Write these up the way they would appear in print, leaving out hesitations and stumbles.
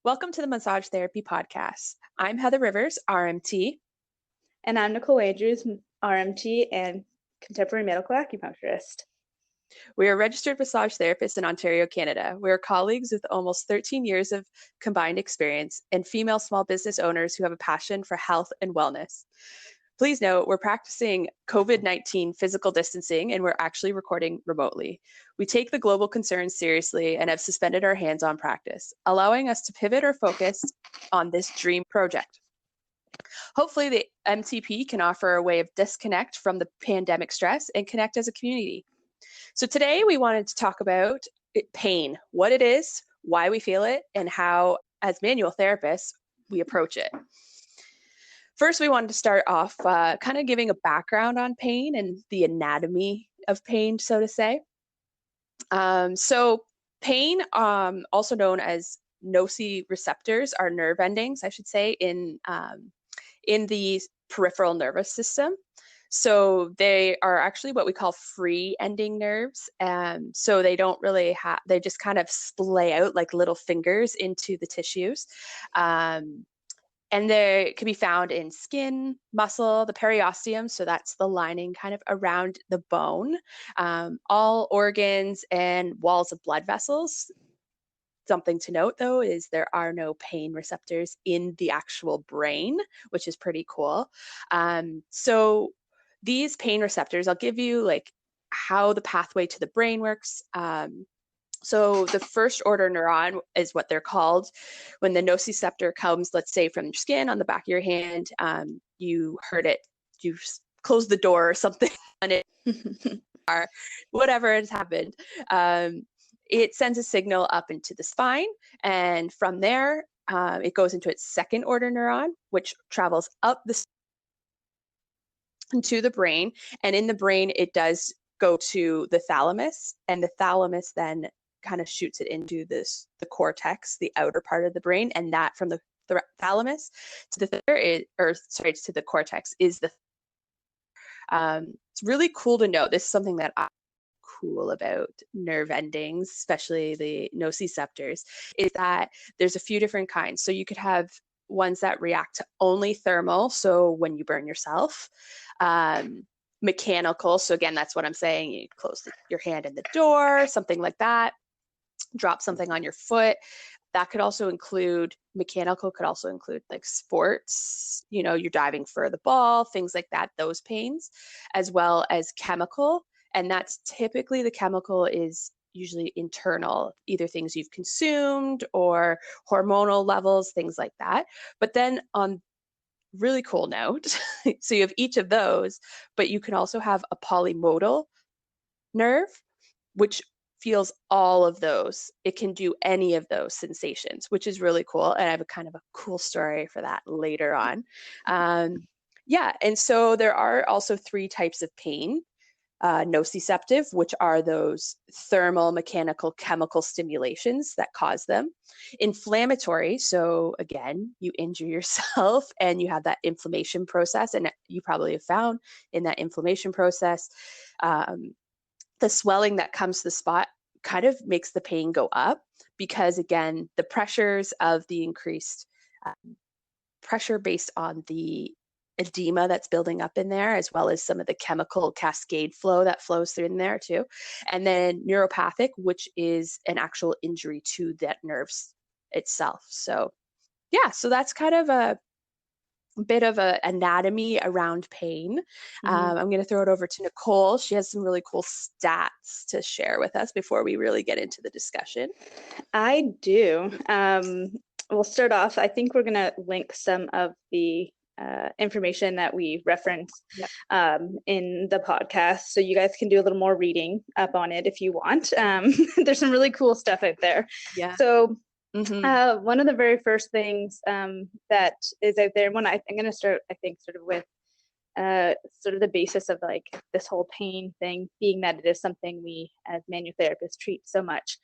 Welcome to the Massage Therapy Podcast. I'm Heather Rivers, RMT. And I'm Nicole, RMT and contemporary medical acupuncturist. We are registered massage therapists in Ontario, Canada. We are colleagues with almost 13 years of combined experience and female small business owners who have a passion for health and wellness. Please note, we're practicing COVID-19 physical distancing and we're actually recording remotely. We take the global concerns seriously and have suspended our hands-on practice, allowing us to pivot our focus on this dream project. Hopefully, the MTP can offer a way of disconnect from the pandemic stress and connect as a community. So today we wanted to talk about pain, what it is, why we feel it, and how, as manual therapists, we approach it. First, we wanted to start off kind of giving a background on pain and the anatomy of pain, so to say. So pain, also known as nociceptors, are nerve endings, I should say, in the peripheral nervous system. So they are actually what we call free ending nerves. So they don't really have, they just kind of splay out like little fingers into the tissues. And they can be found in skin, muscle, the periosteum, so that's the lining kind of around the bone, all organs and walls of blood vessels. Something to note, though, is there are no pain receptors in the actual brain, which is pretty cool. So these pain receptors, I'll give you like how the pathway to the brain works. So the first order neuron is what they're called. When the nociceptor comes, let's say from your skin on the back of your hand, you heard it, you closed the door or something on it, or whatever has happened. It sends a signal up into the spine, and from there, it goes into its second order neuron, which travels up into the brain, and in the brain, it does go to the thalamus, and the thalamus then kind of shoots it into the cortex, the outer part of the brain, and that from the thalamus to the to the cortex is the. It's really cool to know. This is something that I cool about nerve endings, especially the nociceptors, is that there's a few different kinds. So you could have ones that react to only thermal, so when you burn yourself, mechanical, so again, that's what I'm saying, you close your hand in the door, something like that, drop something on your foot. That could also include mechanical, could also include like sports, you're diving for the ball, things like that, those pains, as well as chemical. And that's typically, the chemical is usually internal, either things you've consumed or hormonal levels, things like that. But then on really cool note, so you have each of those, but you can also have a polymodal nerve, which feels all of those. It can do any of those sensations, which is really cool. And I have a kind of a cool story for that later on. And so there are also three types of pain. Nociceptive, which are those thermal, mechanical, chemical stimulations that cause them. Inflammatory, so again, you injure yourself and you have that inflammation process, and you probably have found in that inflammation process, the swelling that comes to the spot kind of makes the pain go up, because again, the pressures of the increased pressure based on the edema that's building up in there, as well as some of the chemical cascade flow that flows through in there too. And then neuropathic, which is an actual injury to that nerves itself. So yeah, so that's kind of a bit of an anatomy around pain. I'm going to throw it over to Nicole. She has some really cool stats to share with us before we really get into the discussion. I do. We'll start off. I think we're going to link some of the information that we reference in the podcast, so you guys can do a little more reading up on it if you want. There's some really cool stuff out there. Yeah. So one of the very first things that is out there, I'm going to start, I think, sort of with sort of the basis of like this whole pain thing, being that it is something we as manual therapists treat so much,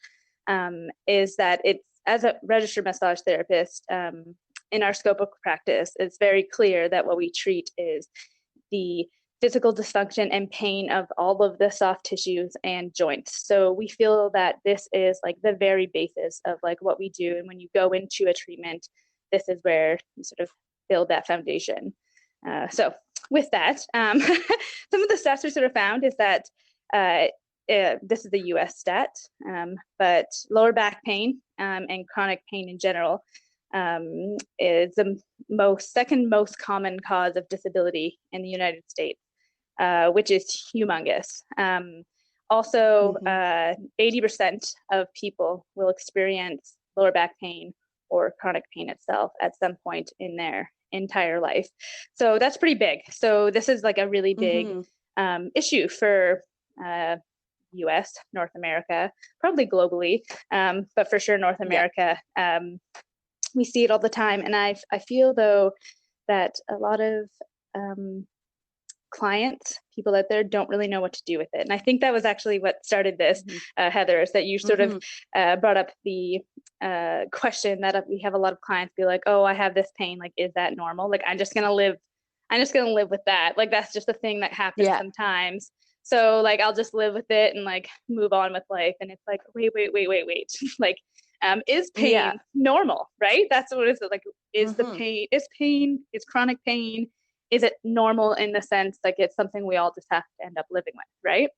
is that it's, as a registered massage therapist, in our scope of practice, it's very clear that what we treat is the physical dysfunction and pain of all of the soft tissues and joints. So we feel that this is like the very basis of like what we do. And when you go into a treatment, this is where you sort of build that foundation. So with that, some of the stats we sort of found is that this is the US stat, but lower back pain and chronic pain in general is the second most common cause of disability in the United States, which is humongous. Also, 80% of people will experience lower back pain or chronic pain itself at some point in their entire life. So that's pretty big. So this is like a really big issue for US, North America, probably globally, but for sure North America. We see it all the time. And I feel though that a lot of clients, people out there don't really know what to do with it. And I think that was actually what started this, Heather, is that you sort of brought up the question that we have a lot of clients be like, oh, I have this pain. Like, is that normal? Like, I'm just going to live with that. Like, that's just a thing that happens sometimes. So like, I'll just live with it and like move on with life. And it's like, wait. Like, is pain normal, right? That's what it's like. Is chronic pain, is it normal in the sense like it's something we all just have to end up living with, right?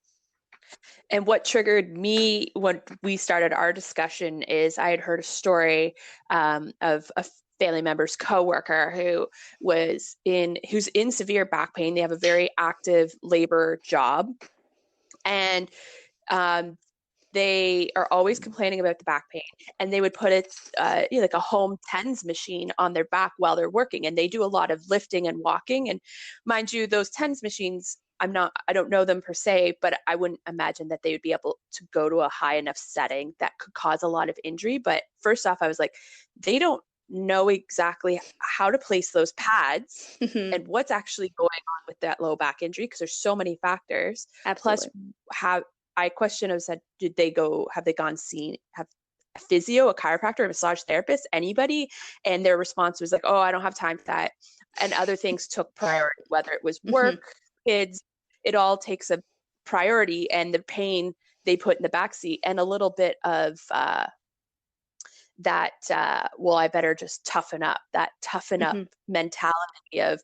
And what triggered me when we started our discussion is I had heard a story of a family member's coworker who's in severe back pain. They have a very active labor job, and they are always complaining about the back pain, and they would put it like a home TENS machine on their back while they're working, and they do a lot of lifting and walking. And mind you, those TENS machines, I don't know them per se, but I wouldn't imagine that they would be able to go to a high enough setting that could cause a lot of injury. But first off, I was like, they don't know exactly how to place those pads and what's actually going on with that low back injury, because there's so many factors. Absolutely. Plus, I said, have they have a physio, a chiropractor, a massage therapist, anybody? And their response was like, oh, I don't have time for that. And other things took priority, whether it was work, kids, it all takes a priority, and the pain they put in the backseat, and a little bit of well, I better just toughen up, that toughen up mentality of,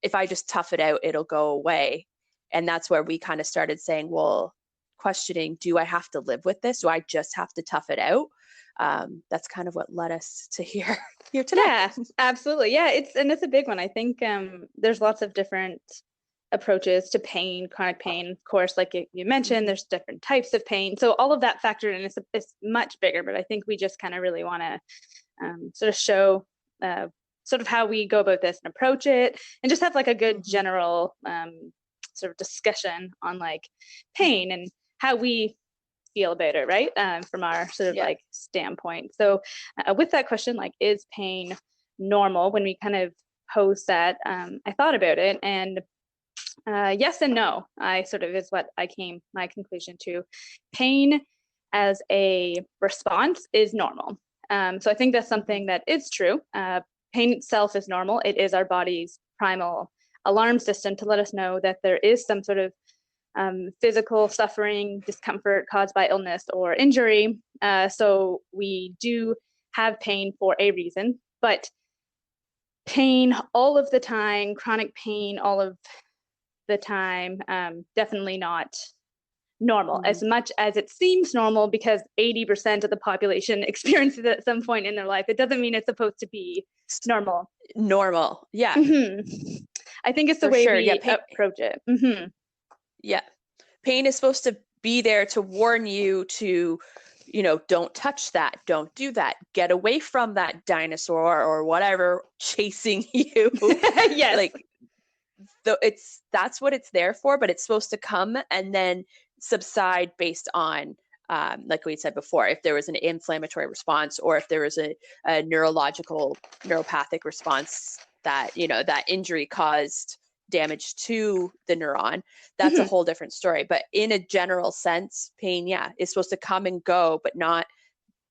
if I just tough it out, it'll go away. And that's where we kind of started saying, well, questioning, do I have to live with this? Do I just have to tough it out? That's kind of what led us to here today. Yeah, absolutely. Yeah, it's a big one. I think there's lots of different approaches to pain, chronic pain. Of course, like you mentioned, there's different types of pain. So all of that factored in is much bigger, but I think we just kind of really want to sort of show sort of how we go about this and approach it, and just have like a good general sort of discussion on like pain and how we feel about it, right? From our sort of like standpoint. So with that question, like, is pain normal? When we kind of posed that, I thought about it, and yes and no, I sort of is what I came my conclusion to. Pain as a response is normal. So I think that's something that is true. Pain itself is normal. It is our body's primal alarm system to let us know that there is some sort of physical suffering, discomfort caused by illness or injury. So we do have pain for a reason, but pain all of the time, chronic pain all of the time, definitely not normal, as much as it seems normal, because 80% of the population experiences it at some point in their life. It doesn't mean it's supposed to be normal. Yeah. I think it's the way we approach it. Yeah. Pain is supposed to be there to warn you to, don't touch that, don't do that, get away from that dinosaur or whatever chasing you. Yes. Like, that's what it's there for, but it's supposed to come and then subside based on, like we said before, if there was an inflammatory response, or if there was a neuropathic response that, that injury caused damage to the neuron. That's a whole different story. But in a general sense, pain, is supposed to come and go, but not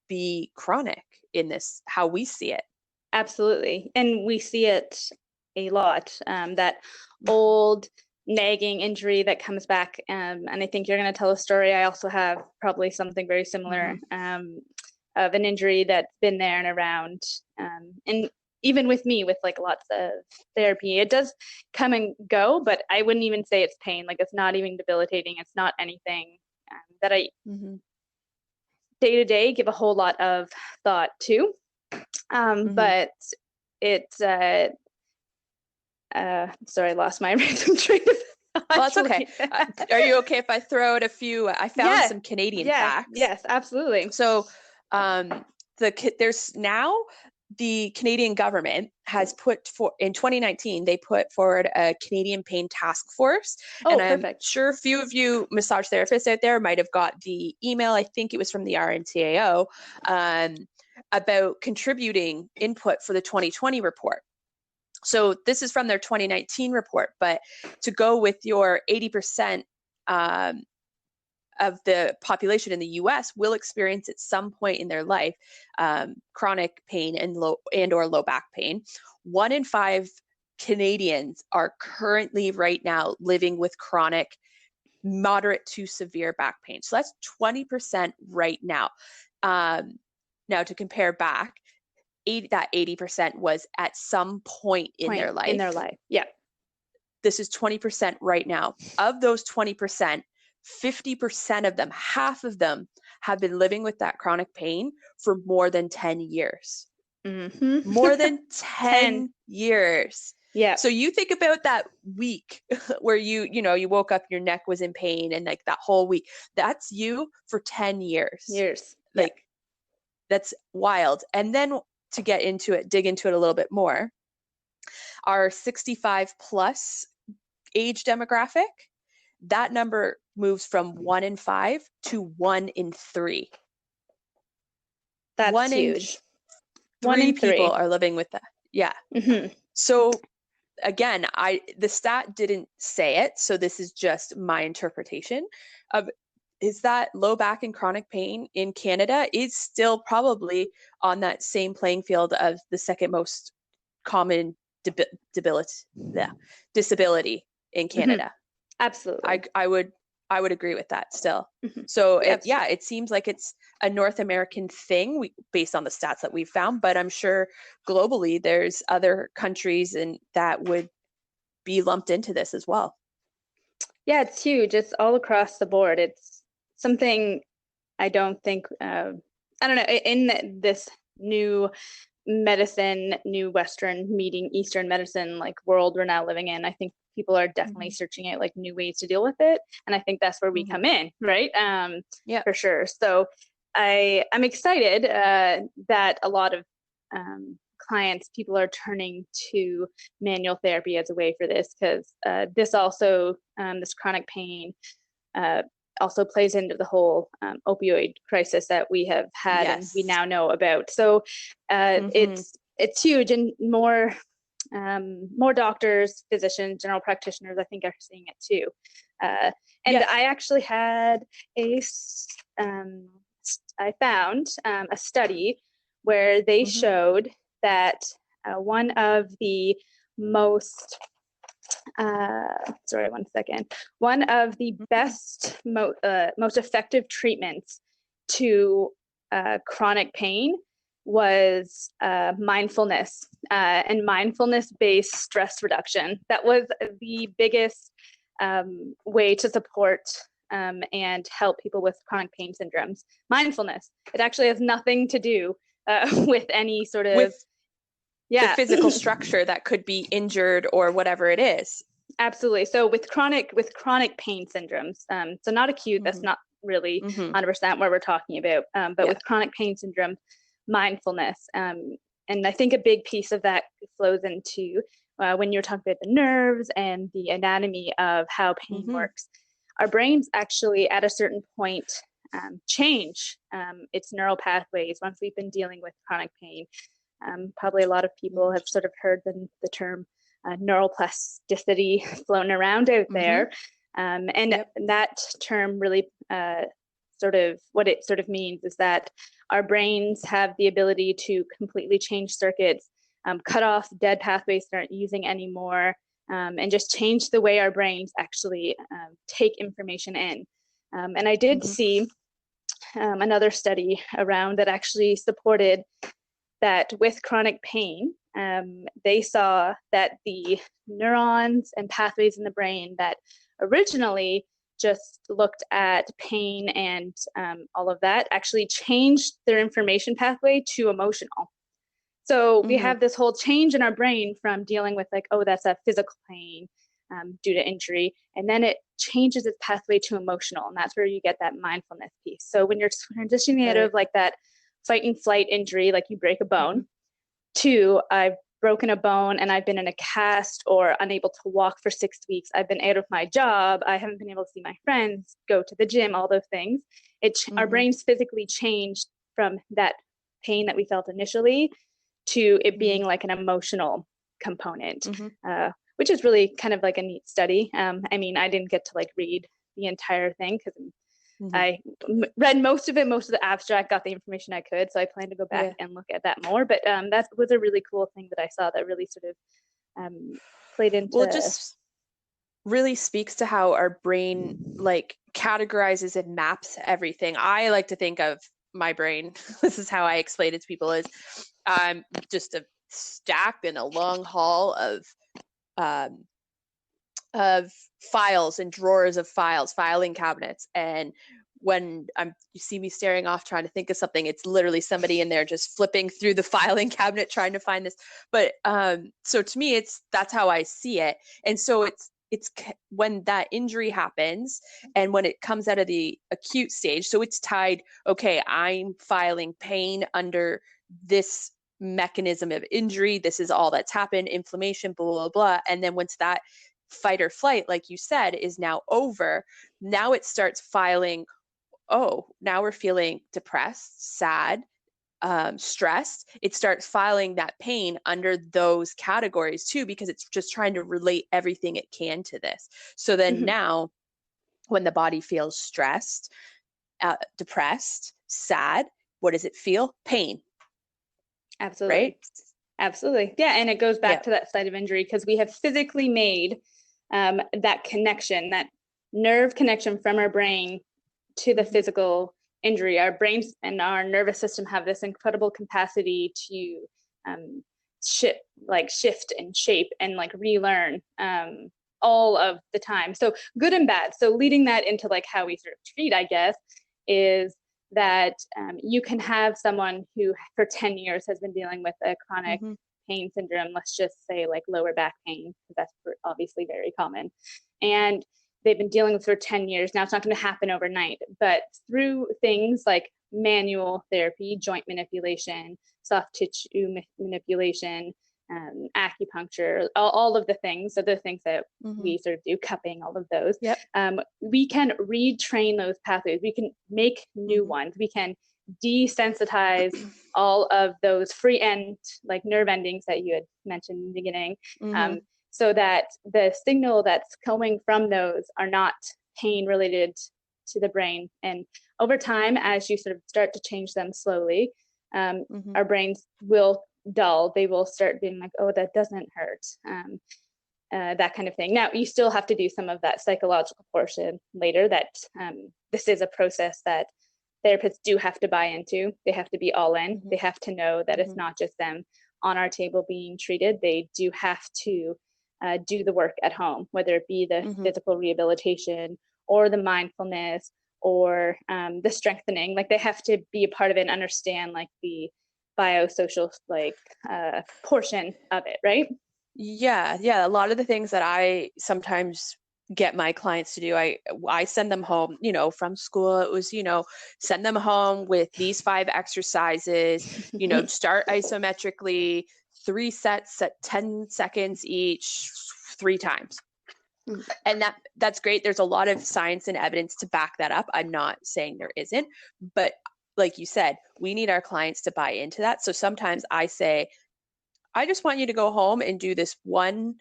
be chronic in this, how we see it. Absolutely. And we see it a lot, that old nagging injury that comes back. And I think you're going to tell a story. I also have probably something very similar of an injury that's been there and around. And even with me, with like lots of therapy, it does come and go, but I wouldn't even say it's pain. Like, it's not even debilitating. It's not anything that I day to day give a whole lot of thought to. But it's sorry, I lost my random train of thought. Well, that's okay. Are you okay if I throw out a few? I found some Canadian facts. Yes, absolutely. So there's now the Canadian government has put in 2019, they put forward a Canadian Pain Task Force. And I'm sure a few of you massage therapists out there might have got the email. I think it was from the RMTAO about contributing input for the 2020 report. So this is from their 2019 report, but to go with your 80% of the population in the US will experience at some point in their life chronic pain and or low back pain. 1 in 5 Canadians are currently right now living with chronic, moderate to severe back pain. So that's 20% right now. Now to compare back, that 80% was at some point in their life. Yeah. This is 20% right now. Of those 20%, 50% of them, half of them, have been living with that chronic pain for more than 10 years. More than 10 years. Yeah. So you think about that week where you woke up, your neck was in pain, and like that whole week, that's you for 10 years. Like, that's wild. And then to get into it, dig into it a little bit more, our 65 plus age demographic, that number moves from 1 in 5 to 1 in 3. That's huge. 1 in 3 people are living with that. Yeah. So again, the stat didn't say it, so this is just my interpretation of, is that low back and chronic pain in Canada is still probably on that same playing field of the second most common disability in Canada. Absolutely. I would agree with that still. So it seems like it's a North American thing based on the stats that we've found, but I'm sure globally there's other countries and that would be lumped into this as well. Yeah, it's huge. It's all across the board. It's something I don't think, I don't know, in this new medicine, new Western meeting Eastern medicine, like world we're now living in, I think people are definitely searching out like new ways to deal with it. And I think that's where we come in, right? Yeah, for sure. So I'm excited that a lot of clients, people are turning to manual therapy as a way for this, because this also, this chronic pain also plays into the whole opioid crisis that we have had and we now know about. So it's huge, and more doctors, physicians, general practitioners, I think, are seeing it too. I actually had I found a study where they showed that one of the most one of the best, most effective treatments to chronic pain was mindfulness and mindfulness-based stress reduction. That was the biggest way to support and help people with chronic pain syndromes. Mindfulness. It actually has nothing to do with any sort of the physical structure that could be injured or whatever it is. Absolutely. So with chronic pain syndromes, so not acute, that's not really 100% what we're talking about, but with chronic pain syndrome, mindfulness. And I think a big piece of that flows into when you're talking about the nerves and the anatomy of how pain works. Our brains actually at a certain point change its neural pathways once we've been dealing with chronic pain. Probably a lot of people have sort of heard the term neuroplasticity floating around out there. That term really sort of what it sort of means is that our brains have the ability to completely change circuits, cut off dead pathways that aren't using anymore, and just change the way our brains actually take information in. And I did see another study around that actually supported that with chronic pain, they saw that the neurons and pathways in the brain that originally just looked at pain and all of that actually changed their information pathway to emotional. So we have this whole change in our brain from dealing with like, oh, that's a physical pain due to injury, and then it changes its pathway to emotional, and that's where you get that mindfulness piece. So when you're transitioning out of like that fight and flight injury, like you break a bone, to I've broken a bone and I've been in a cast or unable to walk for 6 weeks, I've been out of my job, I haven't been able to see my friends, go to the gym, all those things. Our brains physically changed from that pain that we felt initially to it being like an emotional component, which is really kind of like a neat study. I mean, I didn't get to like read the entire thing because I read most of it, most of the abstract, got the information I could. So I plan to go back and look at that more. But that was a really cool thing that I saw that really sort of played into. Well, it just really speaks to how our brain like categorizes and maps everything. I like to think of my brain, this is how I explain it to people, is just a stack and a long hall of files and drawers of files, filing cabinets. And when you see me staring off trying to think of something, it's literally somebody in there just flipping through the filing cabinet trying to find this. But so to me, that's how I see it. And so it's when that injury happens and when it comes out of the acute stage, so it's tied, okay, I'm filing pain under this mechanism of injury, this is all that's happened, inflammation, blah blah blah. And then once that fight or flight, like you said, is now over, now it starts filing, oh, now we're feeling depressed, sad, stressed. It starts filing that pain under those categories too, because it's just trying to relate everything it can to this. So then now when the body feels stressed, depressed, sad, what does it feel? Pain. Absolutely. Right? Absolutely. Yeah. And it goes back to that site of injury because we have physically made that connection, that nerve connection from our brain to the physical injury. Our brains and our nervous system have this incredible capacity to shift and shape and like relearn all of the time. So good and bad. So leading that into like how we sort of treat, I guess, is that you can have someone who for 10 years has been dealing with a chronic pain syndrome, let's just say like lower back pain, because that's obviously very common. And they've been dealing with for 10 years. Now it's not going to happen overnight, but through things like manual therapy, joint manipulation, soft tissue manipulation, acupuncture, all of the things, other things that we sort of do, cupping, all of those. We can retrain those pathways. We can make new ones. We can desensitize all of those free end, like nerve endings that you had mentioned in the beginning, so that the signal that's coming from those are not pain related to the brain. And over time, as you sort of start to change them slowly, our brains will dull. They will start being like, oh, that doesn't hurt, that kind of thing. Now, you still have to do some of that psychological portion later, that this is a process that therapists do have to buy into. They have to be all in. They have to know that it's not just them on our table being treated. They do have to do the work at home, whether it be the physical rehabilitation or the mindfulness or the strengthening. Like they have to be a part of it and understand like the biosocial like portion of it, right? Yeah. A lot of the things that I sometimes get my clients to do, I send them home, from school. It was, send them home with these 5 exercises, start isometrically, 3 sets at 10 seconds each, 3 times. And that's great. There's a lot of science and evidence to back that up. I'm not saying there isn't, but like you said, we need our clients to buy into that. So sometimes I say, I just want you to go home and do this one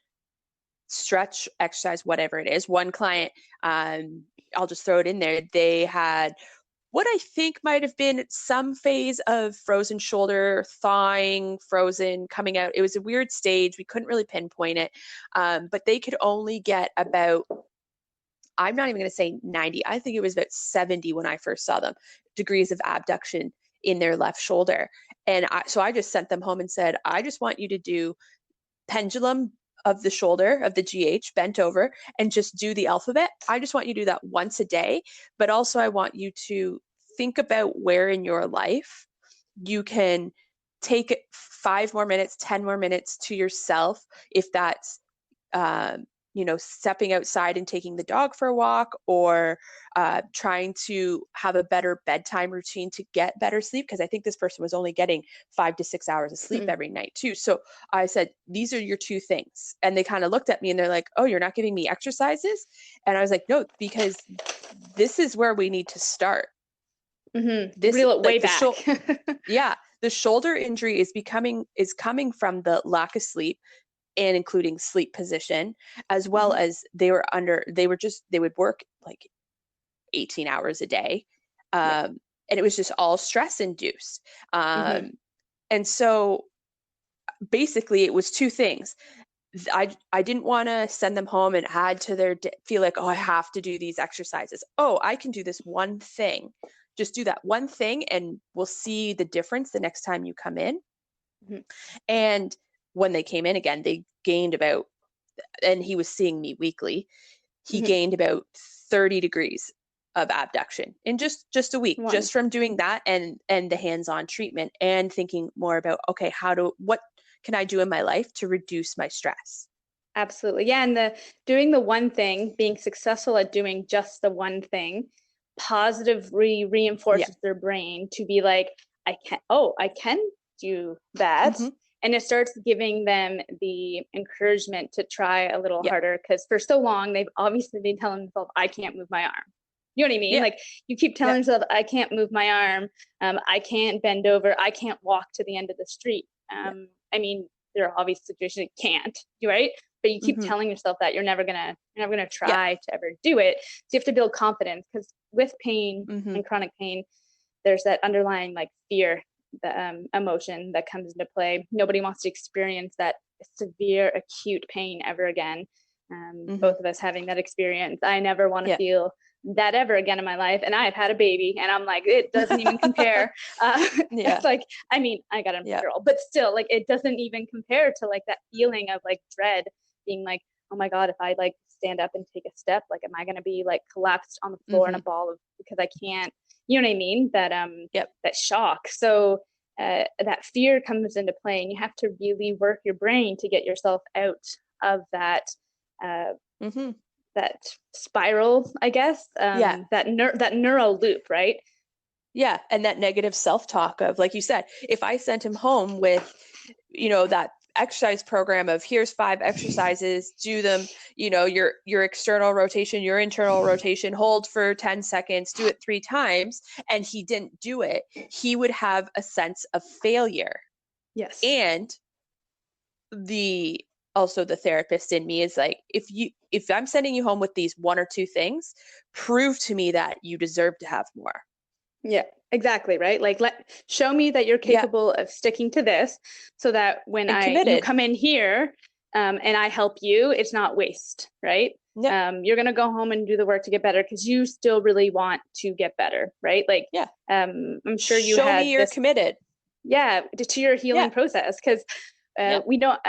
stretch exercise, whatever it is. One client, I'll just throw it in there. They had what I think might have been some phase of frozen shoulder, thawing, frozen, coming out. It was a weird stage. We couldn't really pinpoint it. But they could only get about, I'm not even going to say 90. I think it was about 70 when I first saw them, degrees of abduction in their left shoulder. And so I just sent them home and said, I just want you to do pendulum of the shoulder of the GH bent over and just do the alphabet. I just want you to do that once a day. But also I want you to think about where in your life you can take 5 more minutes, 10 more minutes to yourself. If that's, stepping outside and taking the dog for a walk, or trying to have a better bedtime routine to get better sleep. Because I think this person was only getting 5 to 6 hours of sleep every night too. So I said, these are your 2 things. And they kind of looked at me and they're like, oh, you're not giving me exercises? And I was like, no, because this is where we need to start. This, Reel it way like, back. yeah, the shoulder injury is coming from the lack of sleep, and including sleep position, as well as they would work like 18 hours a day. And it was just all stress induced. And so basically it was 2 things. I didn't want to send them home and add to feel like, oh, I have to do these exercises. Oh, I can do this one thing. Just do that one thing and we'll see the difference the next time you come in. And when they came in again, they gained about, and he was seeing me weekly, he gained about 30 degrees of abduction in just a week, just from doing that and the hands-on treatment, and thinking more about, okay, what can I do in my life to reduce my stress? Absolutely. Yeah. And doing the one thing, being successful at doing just the one thing, positively reinforces their brain to be like, I can do that. And it starts giving them the encouragement to try a little harder, because for so long they've obviously been telling themselves, I can't move my arm. You know what I mean? Like, you keep telling yourself, I can't move my arm, I can't bend over, I can't walk to the end of the street. I mean, there are obvious situations you can't, right? But you keep telling yourself that you're never gonna try to ever do it. So you have to build confidence, because with pain and chronic pain, there's that underlying like fear, the emotion that comes into play. Nobody wants to experience that severe acute pain ever again. Both of us having that experience. I never want to feel that ever again in my life. And I've had a baby and I'm like, it doesn't even compare. It's like, I mean, I got a girl, but still, like, it doesn't even compare to like that feeling of like dread, being like, oh my God, if I like stand up and take a step, like, am I going to be like collapsed on the floor in a ball of, because I can't, you know what I mean? That, that shock. So that fear comes into play, and you have to really work your brain to get yourself out of that, that spiral, I guess, that neural loop, right? Yeah. And that negative self-talk of, like you said, if I sent him home with, that exercise program of, here's 5 exercises, do them, your external rotation, your internal rotation, hold for 10 seconds, do it 3 times, and he didn't do it, he would have a sense of failure. Yes. And also the therapist in me is like, if I'm sending you home with these 1 or 2 things, prove to me that you deserve to have more. Yeah, exactly. Right. Like, show me that you're capable of sticking to this, so that when you come in here, and I help you, it's not waste, right? You're going to go home and do the work to get better, because you still really want to get better. Right. Like, I'm sure you show me you're committed. Yeah. To your healing process. Cause I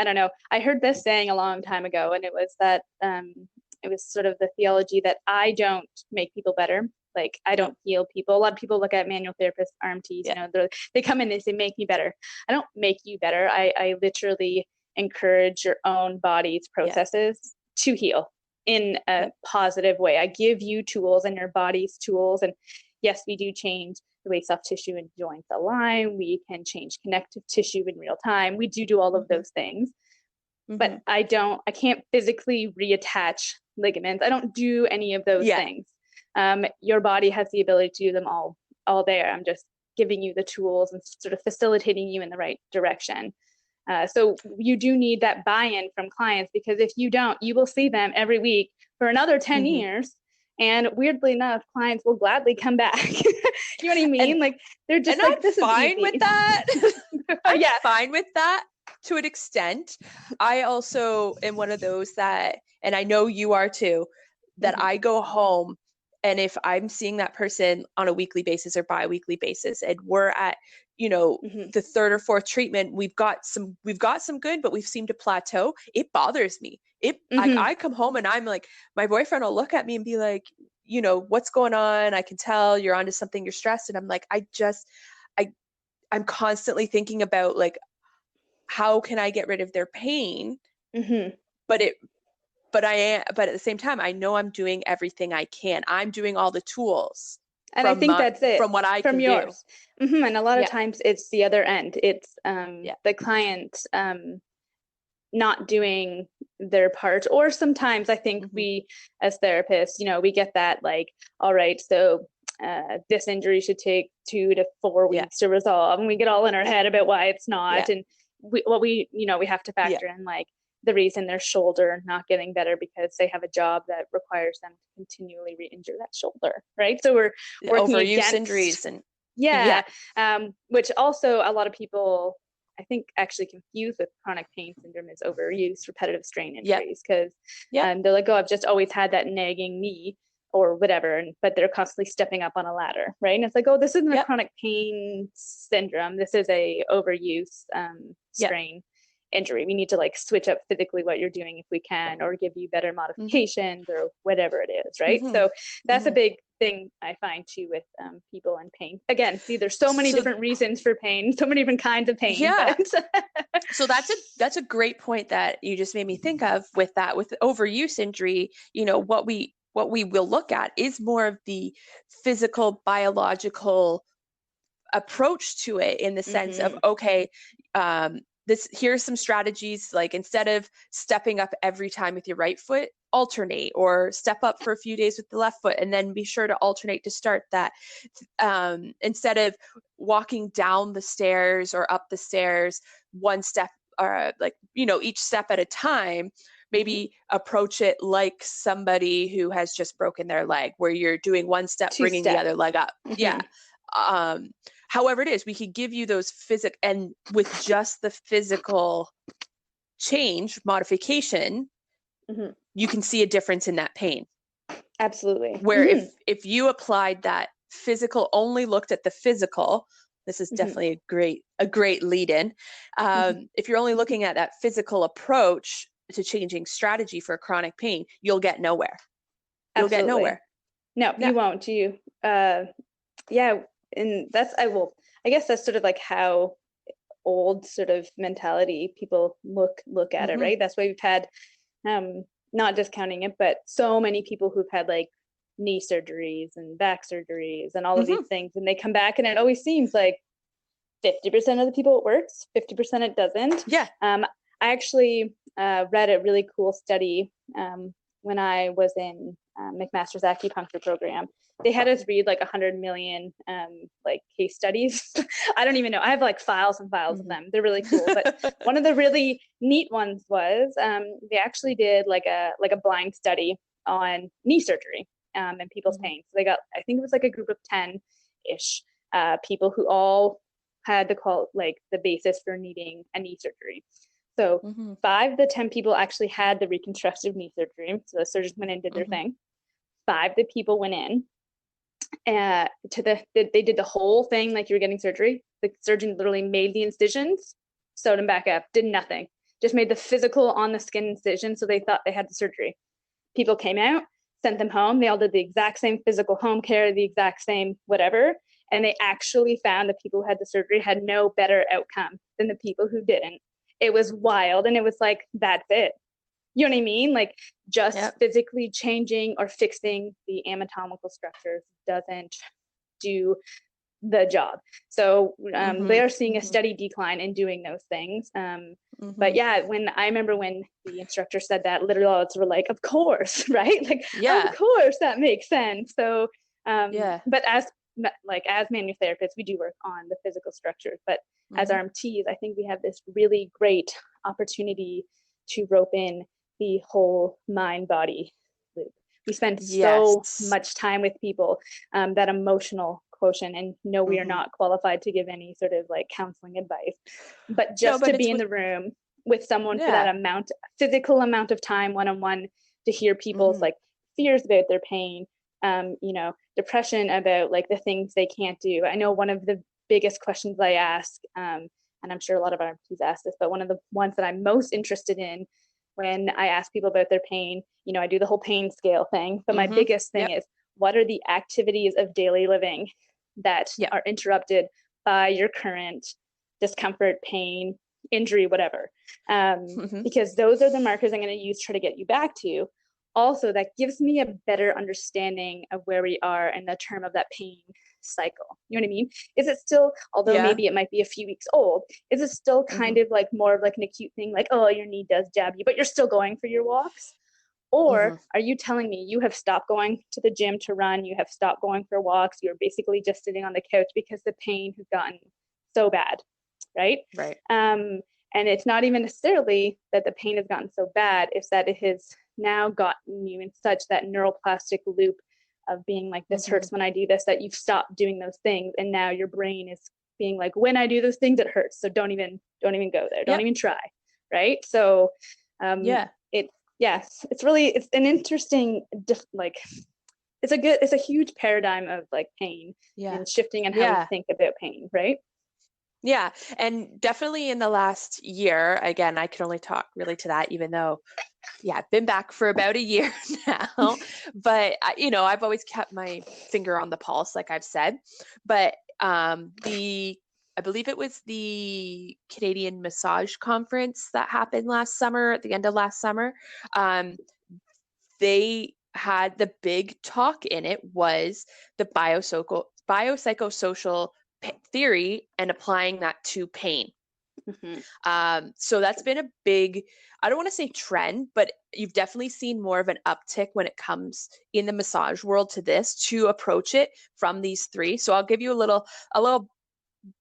don't know. I heard this saying a long time ago, and it was that, it was sort of the theology that I don't make people better. Like, I don't heal people. A lot of people look at manual therapists, RMTs, they come in, they say, make me better. I don't make you better. I literally encourage your own body's processes to heal in a positive way. I give you tools and your body's tools. And yes, we do change the way soft tissue and joints align. We can change connective tissue in real time. We do all of those things. But I can't physically reattach ligaments. I don't do any of those things. Your body has the ability to do them all there. I'm just giving you the tools and sort of facilitating you in the right direction. So you do need that buy-in from clients, because if you don't, you will see them every week for another 10 years, And weirdly enough, clients will gladly come back. You know what I mean? And, Like they're just and like, I'm this is fine with easy. that. Oh, I'm yeah. fine with that to an extent. I also am one of those that, and I know you are too, that Mhm. I go home and if I'm seeing that person on a weekly basis or bi-weekly basis and we're at, Mhm. the third or fourth treatment, we've got some good, but we've seemed to plateau. It bothers me. Mhm. I come home and I'm like, my boyfriend will look at me and be like, what's going on? I can tell you're onto something, you're stressed. And I'm like, I I'm constantly thinking about like how can I get rid of their pain? Mhm. But it but at the same time I know I'm doing everything I can. I'm doing all the tools And I think that's it from what I from can do. yours. And a lot of Yeah. times it's the other end. It's Yeah. the client not doing their part. Or sometimes I think Hmm. we as therapists, we get that like, all right, so this injury should take 2 to 4 Yeah. weeks to resolve, and we get all in our head about why it's Yeah. not. And we have to Yeah. factor in like the reason their shoulder not getting better because they have a job that requires them to continually re-injure that shoulder, right? So we're working Overuse against, injuries and yeah, yeah. which also a lot of people I think actually confused with chronic pain syndrome is overuse repetitive strain Yep. injuries, because Yep. they're like, oh, I've just always had that nagging knee or whatever, but they're constantly stepping up on a ladder, right? And it's like, oh, this isn't a Yep. chronic pain syndrome. This is a overuse Yep. strain injury. We need to like switch up physically what you're doing if we can, or give you better Hmm. modifications or whatever it is, right? Hmm. So that's a Hmm. big thing I find too with people in pain. Again, see, there's so many So different reasons for pain, so many different kinds of pain, yeah. but So that's a great point that you just made me think of with that with overuse injury. What we will look at is more of the physical biological approach to it in the sense of Mhm. okay, this here's some strategies like instead of stepping up every time with your right foot, alternate or step up for a few days with the left foot and then be sure to alternate to start that. Instead of walking down the stairs or up the stairs one step or like each step at a time, Mhm. maybe approach it like somebody who has just broken their leg where you're doing one step Two bringing the step. other leg up. Yeah. Mhm. um However it is, we could give you those physic and with just the physical change modification Mhm. you can see a difference in that pain. Absolutely. Where Mhm. if you applied that physical, only looked at the physical, this is Mhm. definitely a great lead in. Mhm. If you're only looking at that physical approach to changing strategy for chronic pain, you'll get nowhere. You'll get Absolutely. nowhere. No, Yeah. you won't. Yeah, and I guess that's sort of like how old sort of mentality people look at it, Hmm. right? That's why we've had um not discounting it, but so many people who've had like knee surgeries and back surgeries and all of these Hmm. things, and they come back and it always seems like 50% of the people it works, 50% it doesn't. Yeah. I actually read a really cool study when I was in McMaster's acupuncture program. They had us read like 100 million like case studies. I don't even know. I have like files and files of Hmm. them. They're really cool. But one of the really neat ones was they actually did like a blind study on knee surgery and people's Hmm. pain. So they got, I think it was like a group of 10 ish people who all had the basis for needing a knee surgery. So Hmm. 5 of the 10 people actually had the reconstructive knee surgery. So the surgeons went in and did their Hmm. thing. 5 of the people went in they did the whole thing like you were getting surgery. The surgeon literally made the incisions, sewed them back up, did nothing, just made the physical on the skin incision. So they thought they had the surgery. People came out, sent them home. They all did the exact same physical home care, the exact same whatever. And they actually found the people who had the surgery had no better outcome than the people who didn't. It was wild. And it was like, that's it. You know what I mean? Like just Yep. physically changing or fixing the anatomical structures doesn't do the job. So they Hmm. are seeing a Hmm. steady decline in doing those things. But Hmm. yeah, when I remember when the instructor said that, literally all were like, "Of course, right? Like, of Yeah. course that makes sense." So, Yeah. but as manual therapists, we do work on the physical structures. But as Hmm. RMTs, I think we have this really great opportunity to rope in the whole mind body loop. We spend so Yes. much time with people, that emotional quotient, and no, we are Hmm. not qualified to give any sort of like counseling advice, but No, just to but be it's in what, the room with someone for yeah. that physical amount of time, one-on-one, to hear people's Hmm. like fears about their pain, depression, about like the things they can't do. I know one of the biggest questions I ask, and I'm sure a lot of RMTs ask this, but one of the ones that I'm most interested in when I ask people about their pain, I do the whole pain scale thing, but my Hmm. biggest thing Yep. is, what are the activities of daily living that Yep. are interrupted by your current discomfort, pain, injury, whatever? Hmm. Because those are the markers I'm going to use to try to get you back to. Also, that gives me a better understanding of where we are in the term of that pain cycle. You know what I mean? Is it still, although Yeah. maybe it might be a few weeks old, is it still kind Hmm. of like more of like an acute thing, like, oh, your knee does jab you, but you're still going for your walks? Or Hmm. are you telling me you have stopped going to the gym to run, you have stopped going for walks, you're basically just sitting on the couch because the pain has gotten so bad, right? Right. And it's not even necessarily that the pain has gotten so bad, it's that it has now gotten you in such that neuroplastic loop of being like, this Hmm. hurts when I do this, that you've stopped doing those things, and now your brain is being like, when I do those things it hurts, so don't even go there, don't Yep. even try, right? So um Yeah. it yes, it's an interesting like, it's a huge paradigm of like pain Yeah. and shifting and how we Yeah. think about pain, right? Yeah. And definitely in the last year, again, I can only talk really to that, even though, yeah, I've been back for about a year now. But, I've always kept my finger on the pulse, like I've said. But I believe it was the Canadian Massage Conference that happened last summer, at the end of last summer. Um, they had the big talk in it was the biopsychosocial theory and applying that to pain. Mm-hmm. So that's been a big, I don't want to say trend, but you've definitely seen more of an uptick when it comes in the massage world to this, to approach it from these three. So I'll give you a little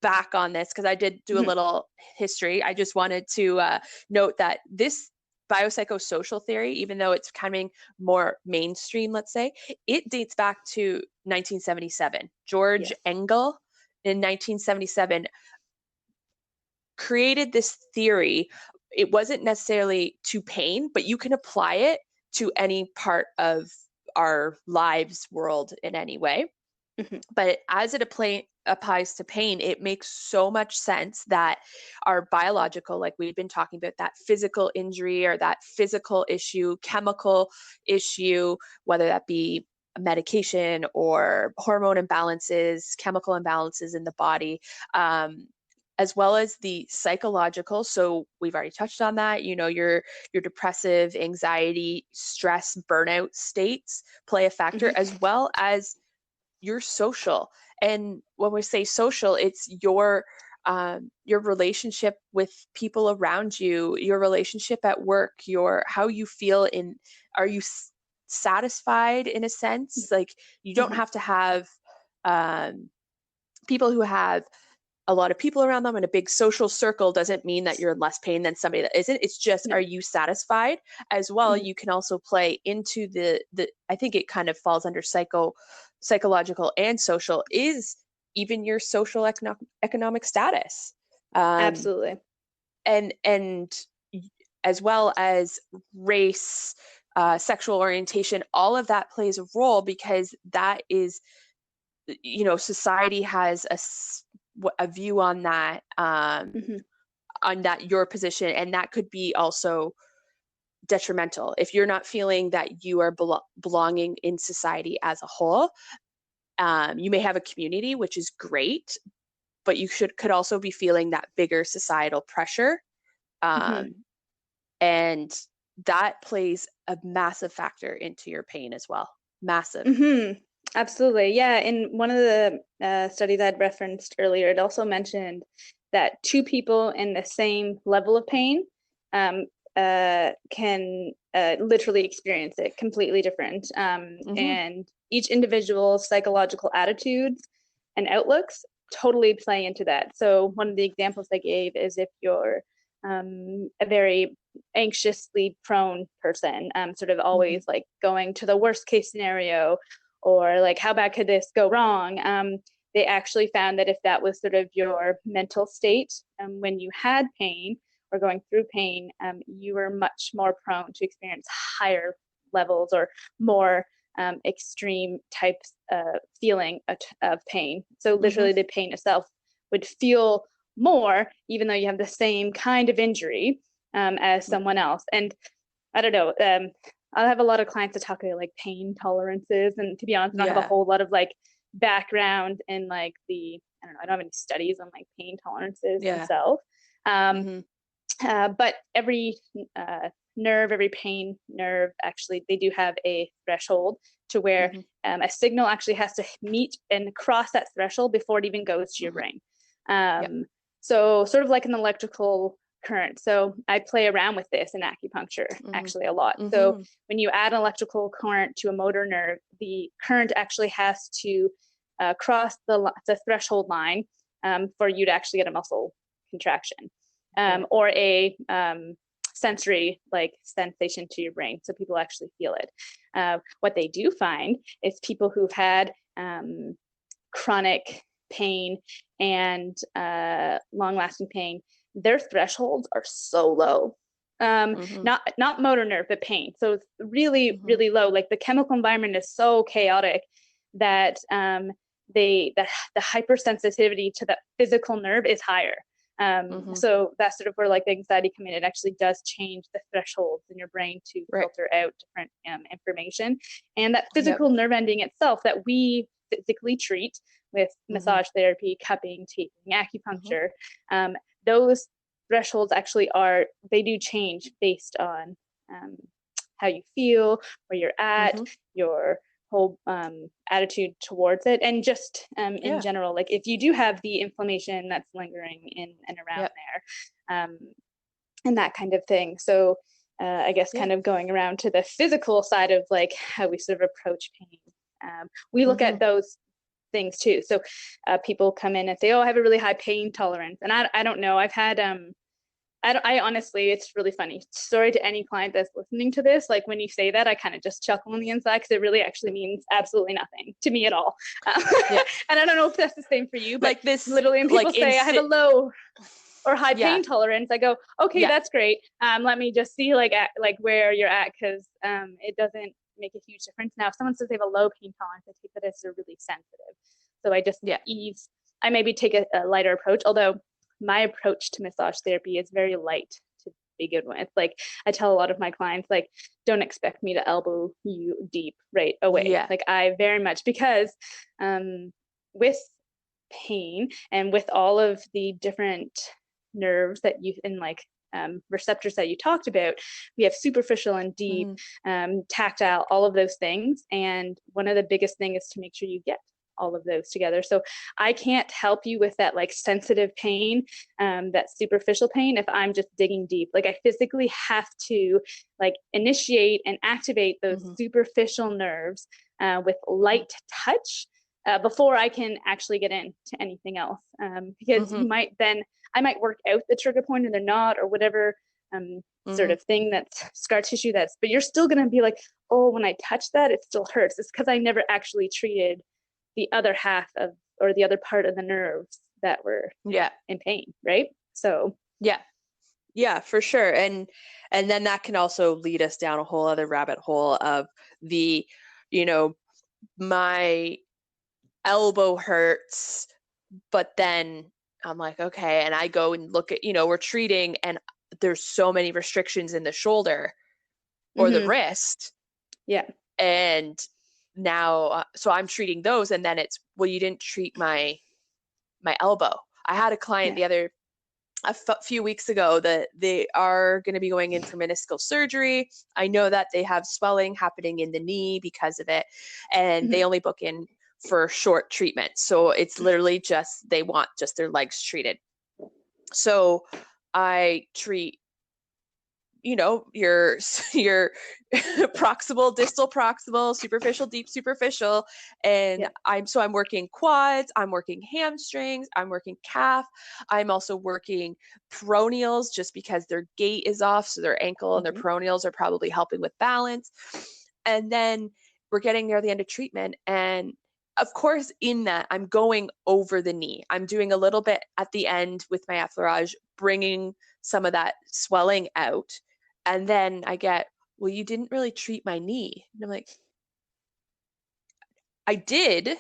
back on this because I did do a Mm-hmm. little history. I just wanted to note that this biopsychosocial theory, even though it's coming more mainstream, let's say, it dates back to 1977. George Yes. Engel in 1977 created this theory. It wasn't necessarily to pain, but you can apply it to any part of our lives world in any way. Mm-hmm. But as it applies to pain, it makes so much sense that our biological, like we've been talking about, that physical injury or that physical issue, chemical issue, whether that be medication or hormone imbalances, chemical imbalances in the body, as well as the psychological. So we've already touched on that. Your depressive, anxiety, stress, burnout states play a factor, Mm-hmm. as well as your social. And when we say social, it's your relationship with people around you, your relationship at work, your how you feel in, are you satisfied in a sense? Like, you don't Mm-hmm. have to have um, people who have a lot of people around them in a big social circle doesn't mean that you're in less pain than somebody that isn't. It's just, No. are you satisfied? As well, Mm-hmm. you can also play into the I think it kind of falls under psychological and social, is even your social economic status. Um, Absolutely. and as well as race, sexual orientation, all of that plays a role, because that is, society has a view Mm-hmm. on that, your position, and that could be also detrimental if you're not feeling that you are belonging in society as a whole. You may have a community, which is great, but you could also be feeling that bigger societal pressure, Mm-hmm. um, and that plays a massive factor into your pain as well. Massive. Mm-hmm. Absolutely. Yeah. In one of the studies I'd referenced earlier, it also mentioned that two people in the same level of pain um, can literally experience it completely different. Hmm. And each individual's psychological attitudes and outlooks totally play into that. So, one of the examples I gave is if you're a very anxiously prone person, sort of always like going to the worst case scenario, or like, how bad could this go wrong? They actually found that if that was sort of your mental state when you had pain or going through pain, you were much more prone to experience higher levels or more extreme types of feeling of pain. So literally the pain itself would feel more, even though you have the same kind of injury as someone else. And I don't know, I'll have a lot of clients that talk about like pain tolerances. And to be honest, I don't have a whole lot of like background in like I don't have any studies on like pain tolerances themselves. But every nerve, every pain nerve, actually, they do have a threshold to where a signal actually has to meet and cross that threshold before it even goes to your brain. So sort of like an electrical current. So I play around with this in acupuncture actually a lot. So when you add an electrical current to a motor nerve, the current actually has to cross the threshold line for you to actually get a muscle contraction or a sensory like sensation to your brain, so people actually feel it. What they do find is people who've had chronic pain and long-lasting pain, their thresholds are so low. Not motor nerve, but pain. So it's really, really low. Like the chemical environment is so chaotic that the hypersensitivity to the physical nerve is higher. So that's sort of where like the anxiety come in. It actually does change the thresholds in your brain to filter out different information. And that physical nerve ending itself that we physically treat with massage therapy, cupping, taping, acupuncture, those thresholds actually they do change based on how you feel, where you're at, your whole attitude towards it, and just in general, like if you do have the inflammation that's lingering in and around there, and that kind of thing. So I guess kind of going around to the physical side of like how we sort of approach pain, we look at those things too. So people come in and say, oh, I have a really high pain tolerance, and I don't know, I've had I honestly, it's really funny. Sorry to any client that's listening to this. Like when you say that, I kind of just chuckle on the inside because it really actually means absolutely nothing to me at all. And I don't know if that's the same for you, but like this, literally, when people say I have a low or high pain tolerance, I go, okay, that's great. Let me just see like where you're at, because it doesn't make a huge difference. Now, if someone says they have a low pain tolerance, I take that as they're really sensitive. So I just I maybe take a lighter approach, although my approach to massage therapy is very light to begin with. Like I tell a lot of my clients, like, don't expect me to elbow you deep right away. Like I very much, because with pain and with all of the different nerves that you and like receptors that you talked about, we have superficial and deep, tactile, all of those things. And one of the biggest things is to make sure you get all of those together. So I can't help you with that like sensitive pain, that superficial pain, if I'm just digging deep. Like I physically have to like initiate and activate those superficial nerves with light touch before I can actually get into anything else. Because I might work out the trigger point and they're not, or whatever sort of thing that's scar tissue but you're still going to be like, oh, when I touch that, it still hurts. It's because I never actually treated the other half of, or the other part of the nerves that were in pain, right? So yeah, for sure. And then that can also lead us down a whole other rabbit hole of the, my elbow hurts, but then I'm like, okay, and I go and look at, we're treating, and there's so many restrictions in the shoulder or the wrist, and now so I'm treating those, and then it's, well, you didn't treat my elbow. I had a client a few weeks ago that they are going to be going in for meniscal surgery. I know that they have swelling happening in the knee because of it, and they only book in for short treatment. So it's literally just, they want just their legs treated. So I treat you know, your proximal, distal, proximal, superficial, deep, superficial. And Yeah. I'm working quads, I'm working hamstrings, I'm working calf. I'm also working peroneals just because their gait is off. So their ankle and their peroneals are probably helping with balance. And then we're getting near the end of treatment. And of course, in that, I'm going over the knee. I'm doing a little bit at the end with my effleurage, bringing some of that swelling out. And then I get, well, you didn't really treat my knee. And I'm like, I did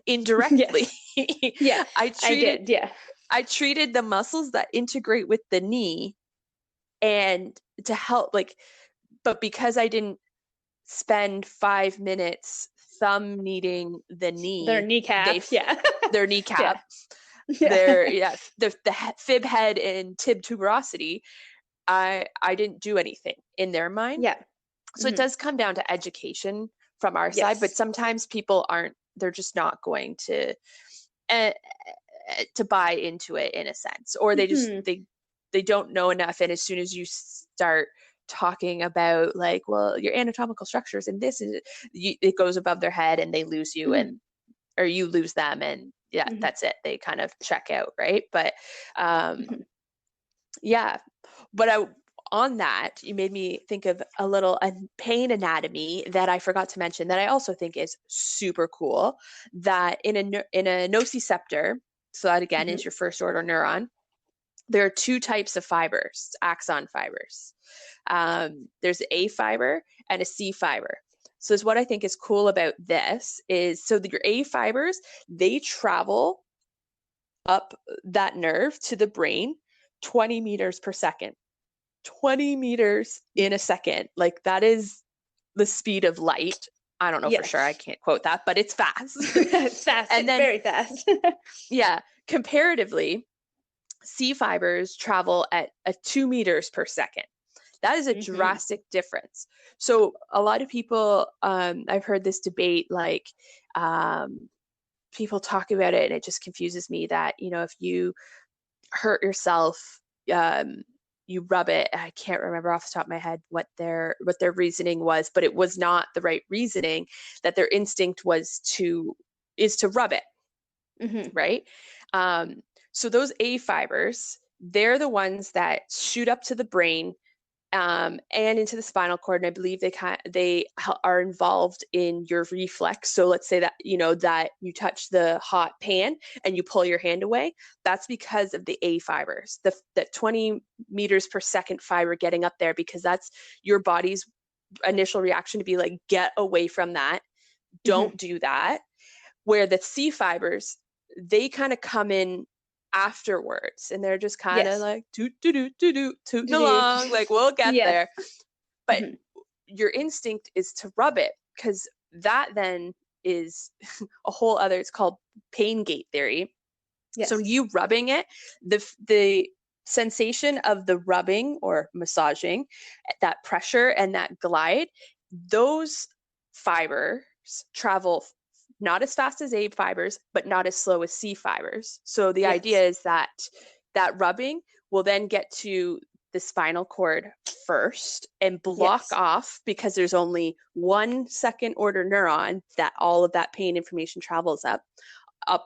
indirectly. Yes. Yeah, I did. Yeah. I treated the muscles that integrate with the knee and to help, like, but because I didn't spend 5 minutes thumb kneading the Their knee, kneecap. Yeah. their kneecap, Yeah. the fib head and tib tuberosity, I didn't do anything in their mind. Yeah. So it does come down to education from our side, but Yes. sometimes people they're just not going uh, to buy into it in a sense, or they just they don't know enough. And as soon as you start talking about like, well, your anatomical structures and this is, it goes above their head and they lose you, and or you lose them, and yeah, that's it. They kind of check out, right? But yeah, but on that, you made me think of a pain anatomy that I forgot to mention that I also think is super cool. That in a nociceptor, so that again is your first order neuron, there are two types of fibers, axon fibers. There's A fiber and a C fiber. So is what I think is cool about this is, so that your A fibers, they travel up that nerve to the brain 20 meters per second. 20 meters in a second. Like that is the speed of light. I don't know for sure. I can't quote that, but it's fast. It's fast. And then, very fast. yeah, comparatively, C fibers travel at 2 meters per second. That is a drastic difference. So a lot of people, I've heard this debate, like people talk about it and it just confuses me that, you know, if you hurt yourself, you rub it. I can't remember off the top of my head what their reasoning was, but it was not the right reasoning. That their instinct is to rub it, right? So those A fibers, they're the ones that shoot up to the brain and into the spinal cord, and I believe they are involved in your reflex. So let's say that, you know, that you touch the hot pan and you pull your hand away. That's because of the A fibers, the 20 meters per second fiber getting up there, because that's your body's initial reaction to be like, get away from that, don't do that. Where the C fibers, they kind of come in afterwards, and they're just kind of like tooting along, like we'll get there. But your instinct is to rub it, because that then is a whole other, it's called pain gate theory. So you rubbing it, the sensation of the rubbing or massaging, that pressure and that glide, those fibers travel not as fast as A fibers, but not as slow as C fibers. So the idea is that rubbing will then get to the spinal cord first and block off, because there's only one second order neuron that all of that pain information travels up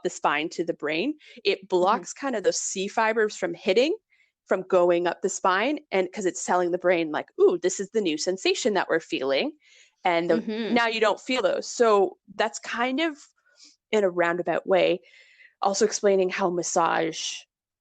the spine to the brain. It blocks kind of those C fibers from going up the spine, and because it's telling the brain like, ooh, this is the new sensation that we're feeling. And now you don't feel those. So that's kind of, in a roundabout way, also explaining how massage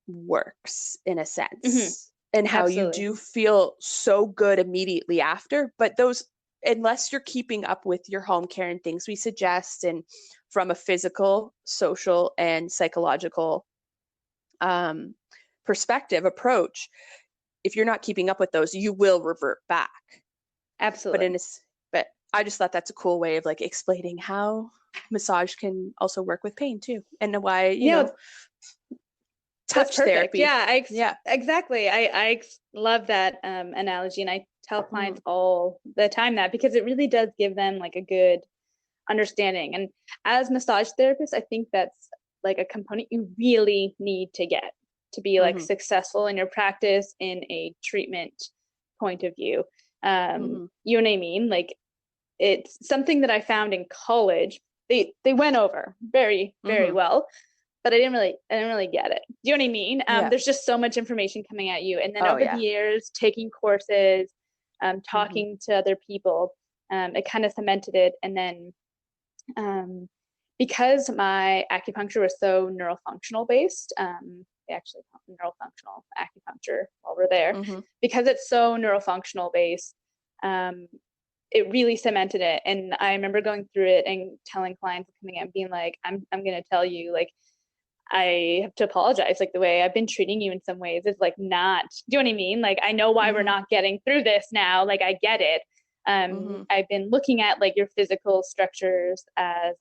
works in a sense, and how you do feel so good immediately after. But those, unless you're keeping up with your home care and things we suggest, and from a physical, social, and psychological perspective approach, if you're not keeping up with those, you will revert back. Absolutely. But I just thought that's a cool way of like explaining how massage can also work with pain too, and why, you know, touch therapy. Yeah, exactly. I love that analogy, and I tell clients all the time that, because it really does give them like a good understanding. And as massage therapists, I think that's like a component you really need to get to be like successful in your practice in a treatment point of view. Mm-hmm. You know what I mean? Like, it's something that I found in college. They went over very, very Mm-hmm. well, but I didn't really get it. Do you know what I mean? Yeah. There's just so much information coming at you. And then Oh over the yeah. years, taking courses, Mm-hmm. talking to other people, it kind of cemented it. And then because my acupuncture was so neurofunctional based, they actually call it neurofunctional acupuncture while we're there, Mm-hmm. because it's so neurofunctional based, it really cemented it. And I remember going through it and telling clients coming in, being like, I'm going to tell you, like, I have to apologize. Like, the way I've been treating you in some ways is like not, do you know what I mean? Like, I know why we're Mm-hmm. not getting through this now. Like, I get it. Mm-hmm. I've been looking at like your physical structures as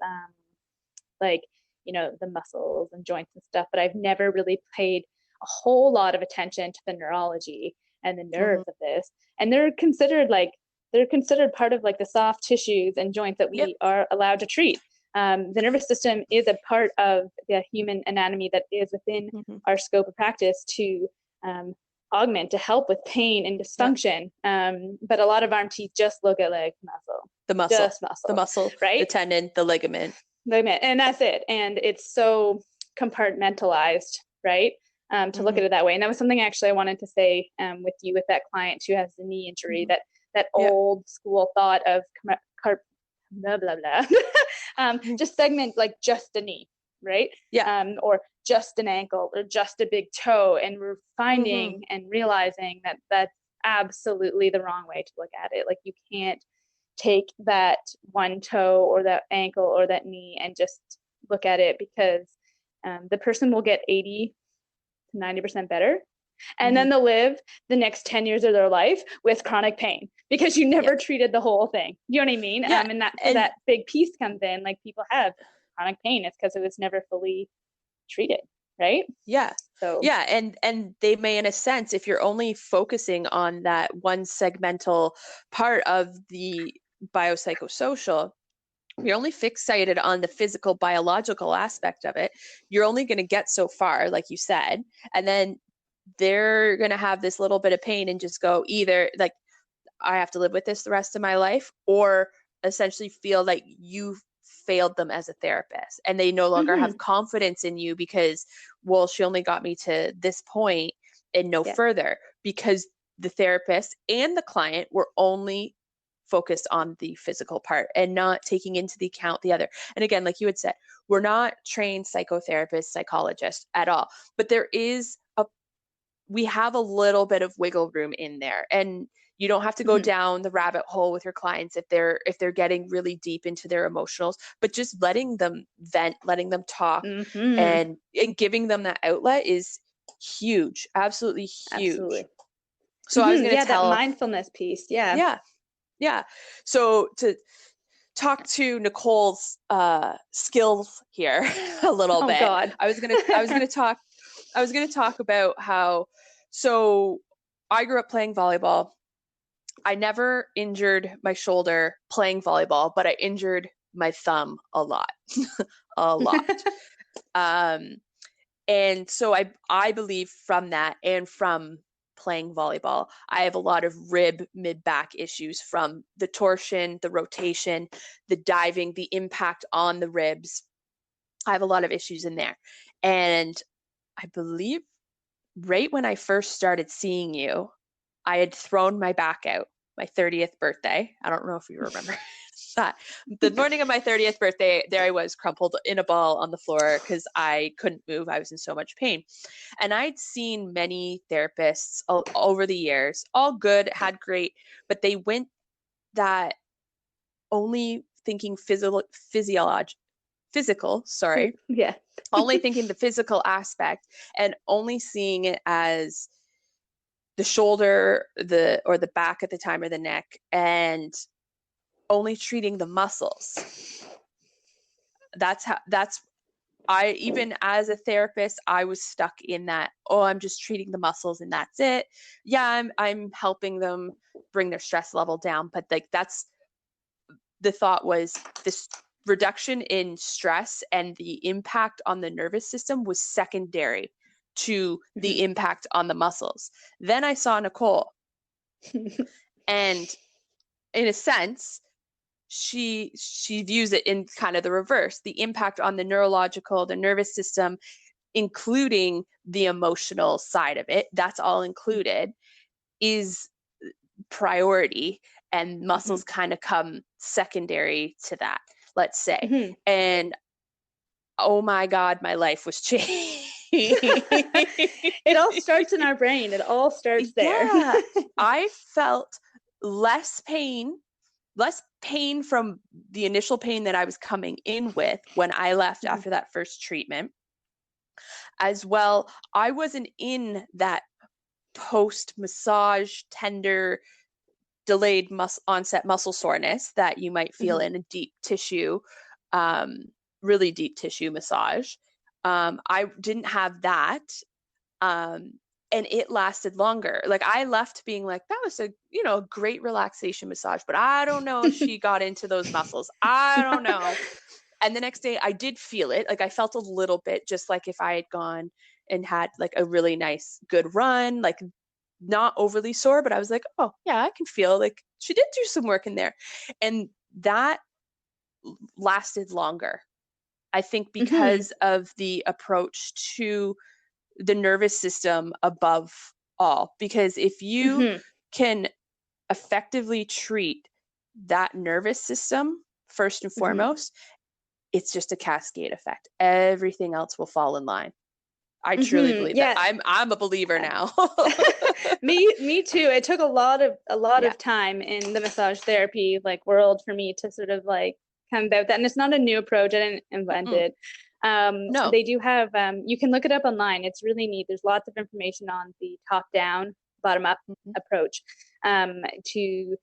like, the muscles and joints and stuff, but I've never really paid a whole lot of attention to the neurology and the Mm-hmm. nerves of this. And they're considered part of like the soft tissues and joints that Yep. we are allowed to treat. The nervous system is a part of the human anatomy that is within Mm-hmm. our scope of practice to augment, to help with pain and Yep. dysfunction. But a lot of RMTs just look at like The muscle, just the muscle, muscle, the right? tendon, the ligament. And that's it. And it's so compartmentalized, right? To look Mm-hmm. at it that way. And that was something actually I wanted to say with you, with that client who has the knee injury, Mm-hmm. that Yeah. old school thought of blah blah blah, just segment like just a knee, right? Yeah. Or just an ankle or just a big toe. And we're Mm-hmm. finding and realizing that that's absolutely the wrong way to look at it. Like, you can't take that one toe or that ankle or that knee and just look at it, because the person will get 80 to 90% better. And Mm-hmm. then they'll live the next 10 years of their life with chronic pain because you Yeah. never treated the whole thing. You know what I mean? Yeah. And that's where And that big piece comes in. Like, people have chronic pain, it's because it was never fully treated, right? yeah. So, Yeah. And they may, in a sense, if you're only focusing on that one segmental part of the biopsychosocial, you're only fixated on the physical biological aspect of it, you're only going to get so far, like you said, and then they're going to have this little bit of pain and just go either like, I have to live with this the rest of my life, or essentially feel like you failed them as a therapist and they no longer have mhm, confidence in you because, well, she only got me to this point and no yeah. further, because the therapist and the client were only focused on the physical part and not taking into the account the other. And again, like you had said, we're not trained psychotherapists, psychologists at all, but we have a little bit of wiggle room in there, and you don't have to go Mhm, down the rabbit hole with your clients if they're getting really deep into their emotionals, but just letting them vent, letting them talk, mhm, and giving them that outlet is huge, absolutely huge. absolutely. So I was Mhm, going to yeah, that tell, mindfulness piece. Yeah. yeah, yeah. So to talk to Nicole's skills here a little Oh bit, God. I was going to talk about how, so I grew up playing volleyball. I never injured my shoulder playing volleyball, but I injured my thumb a lot, a lot. Um, and so I believe from that and from playing volleyball, I have a lot of rib mid back issues from the torsion, the rotation, the diving, the impact on the ribs. I have a lot of issues in there. And I believe right when I first started seeing you, I had thrown my back out my 30th birthday. I don't know if you remember that. The morning of my 30th birthday, there I was crumpled in a ball on the floor because I couldn't move. I was in so much pain. And I'd seen many therapists over the years, all good, had great, but they went that only thinking physical, sorry, Yeah. only thinking the physical aspect and only seeing it as the shoulder, or the back at the time, or the neck, and only treating the muscles. That's I, even as a therapist, I was stuck in that, oh, I'm just treating the muscles and that's it. Yeah, I'm helping them bring their stress level down, but like that's the thought was this reduction in stress and the impact on the nervous system was secondary to Mhm, the impact on the muscles. Then I saw Nicole And in a sense, she views it in kind of the reverse, the impact on the neurological, the nervous system, including the emotional side of it, that's all included, is priority, and muscles kind of come secondary to that, let's say. And oh my God, my life was changed. It all starts in our brain. It all starts there. Yeah. I felt less pain from the initial pain that I was coming in with when I left after that first treatment. As well, I wasn't in that post massage tender delayed onset muscle soreness that you might feel in a deep tissue, really deep tissue massage. I didn't have that. And it lasted longer. Like, I left being like, that was a great relaxation massage, but I don't know if she got into those muscles. I don't know. And the next day I did feel it. Like, I felt a little bit, just like if I had gone and had like a really nice, good run, like not overly sore, but I was like, oh yeah, I can feel like she did do some work in there. And that lasted longer, I think, because of the approach to the nervous system above all. Because if you can effectively treat that nervous system first and foremost, it's just a cascade effect. Everything else will fall in line. I truly believe that. I'm a believer now. Me too. It took a lot of time in the massage therapy like world for me to sort of like come about that. And it's not a new approach. I didn't invent it. No. They do have, you can look it up online. It's really neat. There's lots of information on the top down, bottom up approach to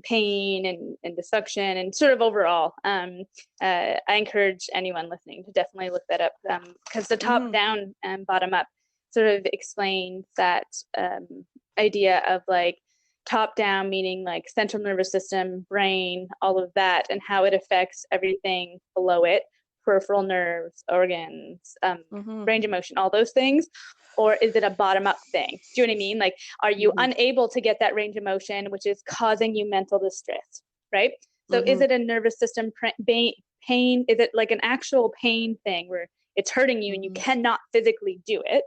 pain and dysfunction and sort of overall. I encourage anyone listening to definitely look that up, because the top down and bottom up sort of explains that idea of like top down, meaning like central nervous system, brain, all of that, and how it affects everything below it, peripheral nerves, organs, range of motion, all those things. Or is it a bottom up thing? Do you know what I mean? Like, are you unable to get that range of motion, which is causing you mental distress, right? So is it a nervous system pain? Is it like an actual pain thing where it's hurting you and you cannot physically do it?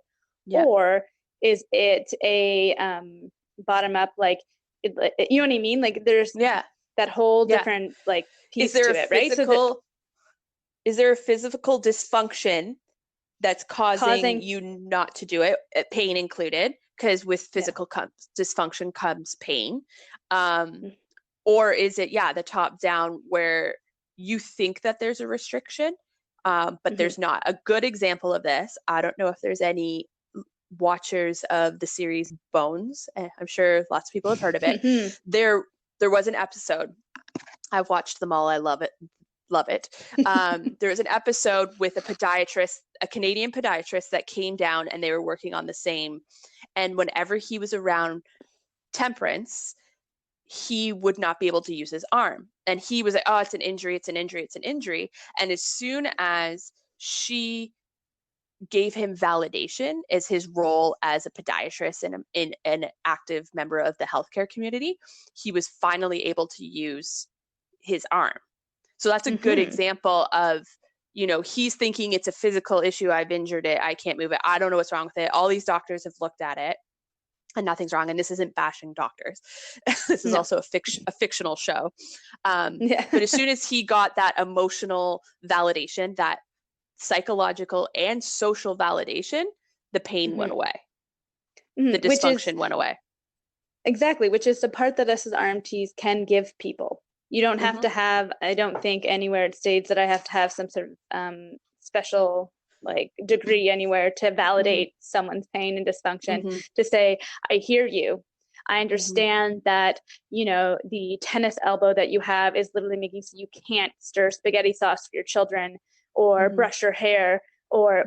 Yeah. Or is it a bottom up, like, you know what I mean? Like, there's that whole different like piece to it, right? So is there a physical dysfunction that's causing you not to do it, pain included? Because with physical dysfunction comes pain. Or is it, the top down, where you think that there's a restriction, but there's not? A good example of this, I don't know if there's any watchers of the series Bones. I'm sure lots of people have heard of it. There was an episode. I've watched them all. I love it. There was an episode with a podiatrist, a Canadian podiatrist, that came down, and they were working on the same. And whenever he was around Temperance, he would not be able to use his arm. And he was like, oh, it's an injury. And as soon as she gave him validation as his role as a podiatrist and an active member of the healthcare community, he was finally able to use his arm. So that's a good example of, he's thinking it's a physical issue. I've injured it. I can't move it. I don't know what's wrong with it. All these doctors have looked at it and nothing's wrong. And this isn't bashing doctors. This is also a fictional show. But as soon as he got that emotional validation, that psychological and social validation, the pain went away. The dysfunction went away. Exactly, which is the part that us as RMTs can give people. You don't have to have, I don't think anywhere it states that I have to have some sort of special like degree anywhere to validate someone's pain and dysfunction, to say, I hear you. I understand that, the tennis elbow that you have is literally making so you can't stir spaghetti sauce for your children, or brush your hair, or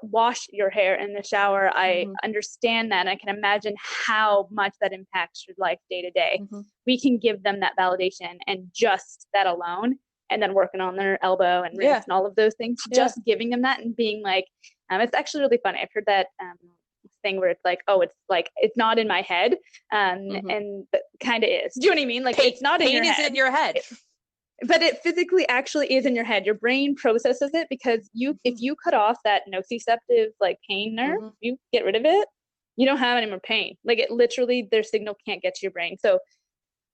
wash your hair in the shower. I understand that. And I can imagine how much that impacts your life day to day. We can give them that validation, and just that alone, and then working on their elbow and wrist and all of those things, just giving them that and being like, it's actually really funny. I've heard that thing where it's like, oh, it's not in my head, and kind of is. Do you know what I mean? Like it's not in your head. Pain is in your head. But it physically actually is in your head. Your brain processes it because if you cut off that nociceptive like pain nerve, you get rid of it, you don't have any more pain. Like it literally, their signal can't get to your brain. So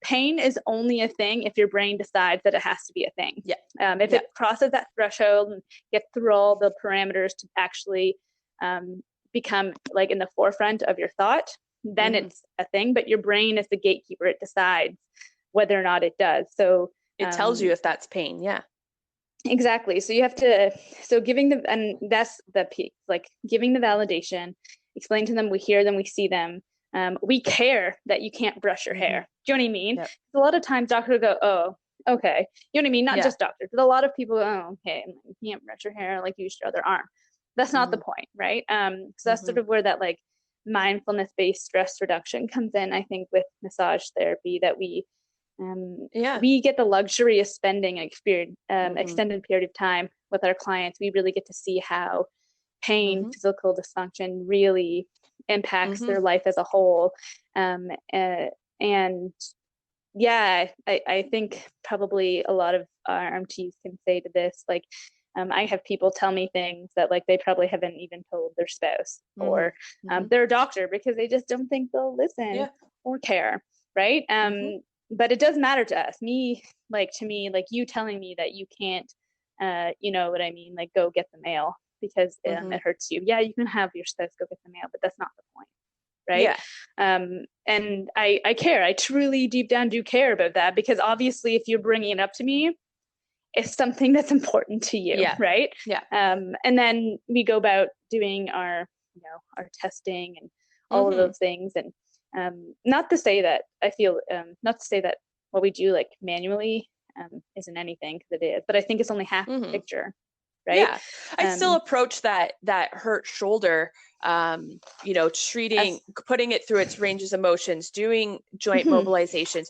pain is only a thing if your brain decides that it has to be a thing. Yeah. If it crosses that threshold and gets through all the parameters to actually become like in the forefront of your thought, then it's a thing. But your brain is the gatekeeper. It decides whether or not it does. So it tells you if that's pain. Yeah. Exactly. So you have to, and that's the piece, like giving the validation, explain to them, we hear them, we see them. We care that you can't brush your hair. Do you know what I mean? Yep. A lot of times doctors will go, oh, okay. You know what I mean? Not just doctors, but a lot of people go, oh, okay, you can't brush your hair, like use your other arm. That's not the point, right? So that's sort of where that like mindfulness-based stress reduction comes in, I think, with massage therapy, that we get the luxury of spending an extended period of time with our clients. We really get to see how pain, physical dysfunction really impacts their life as a whole. And yeah, I think probably a lot of RMTs can say to this, like, I have people tell me things that like they probably haven't even told their spouse or their doctor, because they just don't think they'll listen or care, right? But it does matter to us. To me, like you telling me that you can't, you know what I mean? Like go get the mail because it hurts you. Yeah, you can have your spouse go get the mail, but that's not the point, right? Yeah. And I care. I truly deep down do care about that, because obviously if you're bringing it up to me, it's something that's important to you, right? Yeah. And then we go about doing our testing and all of those things. And not to say that what we do like manually isn't anything, because it is, but I think it's only half the picture, right? Yeah, I still approach that hurt shoulder, putting it through its ranges of motions, doing joint mobilizations,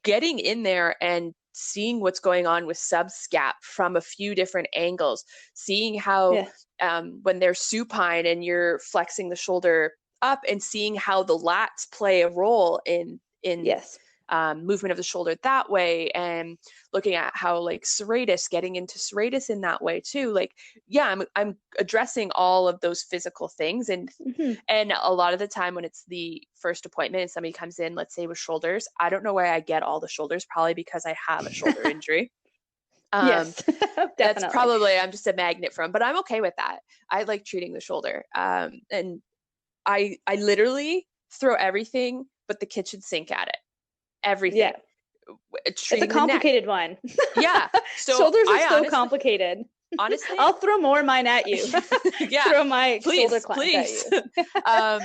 getting in there and seeing what's going on with subscap from a few different angles, seeing how when they're supine and you're flexing the shoulder up, and seeing how the lats play a role in movement of the shoulder that way, and looking at how like serratus, getting into serratus in that way too. Like, I'm addressing all of those physical things. And a lot of the time when it's the first appointment and somebody comes in, let's say with shoulders, I don't know where I get all the shoulders, probably because I have a shoulder injury. Yes, that's probably, I'm just a magnet from, but I'm okay with that. I like treating the shoulder. And I literally throw everything but the kitchen sink at it. Everything. Yeah. It's a complicated one. Yeah. So shoulders are so complicated. Honestly, I'll throw more of mine at you. Throw my shoulder clamps at you.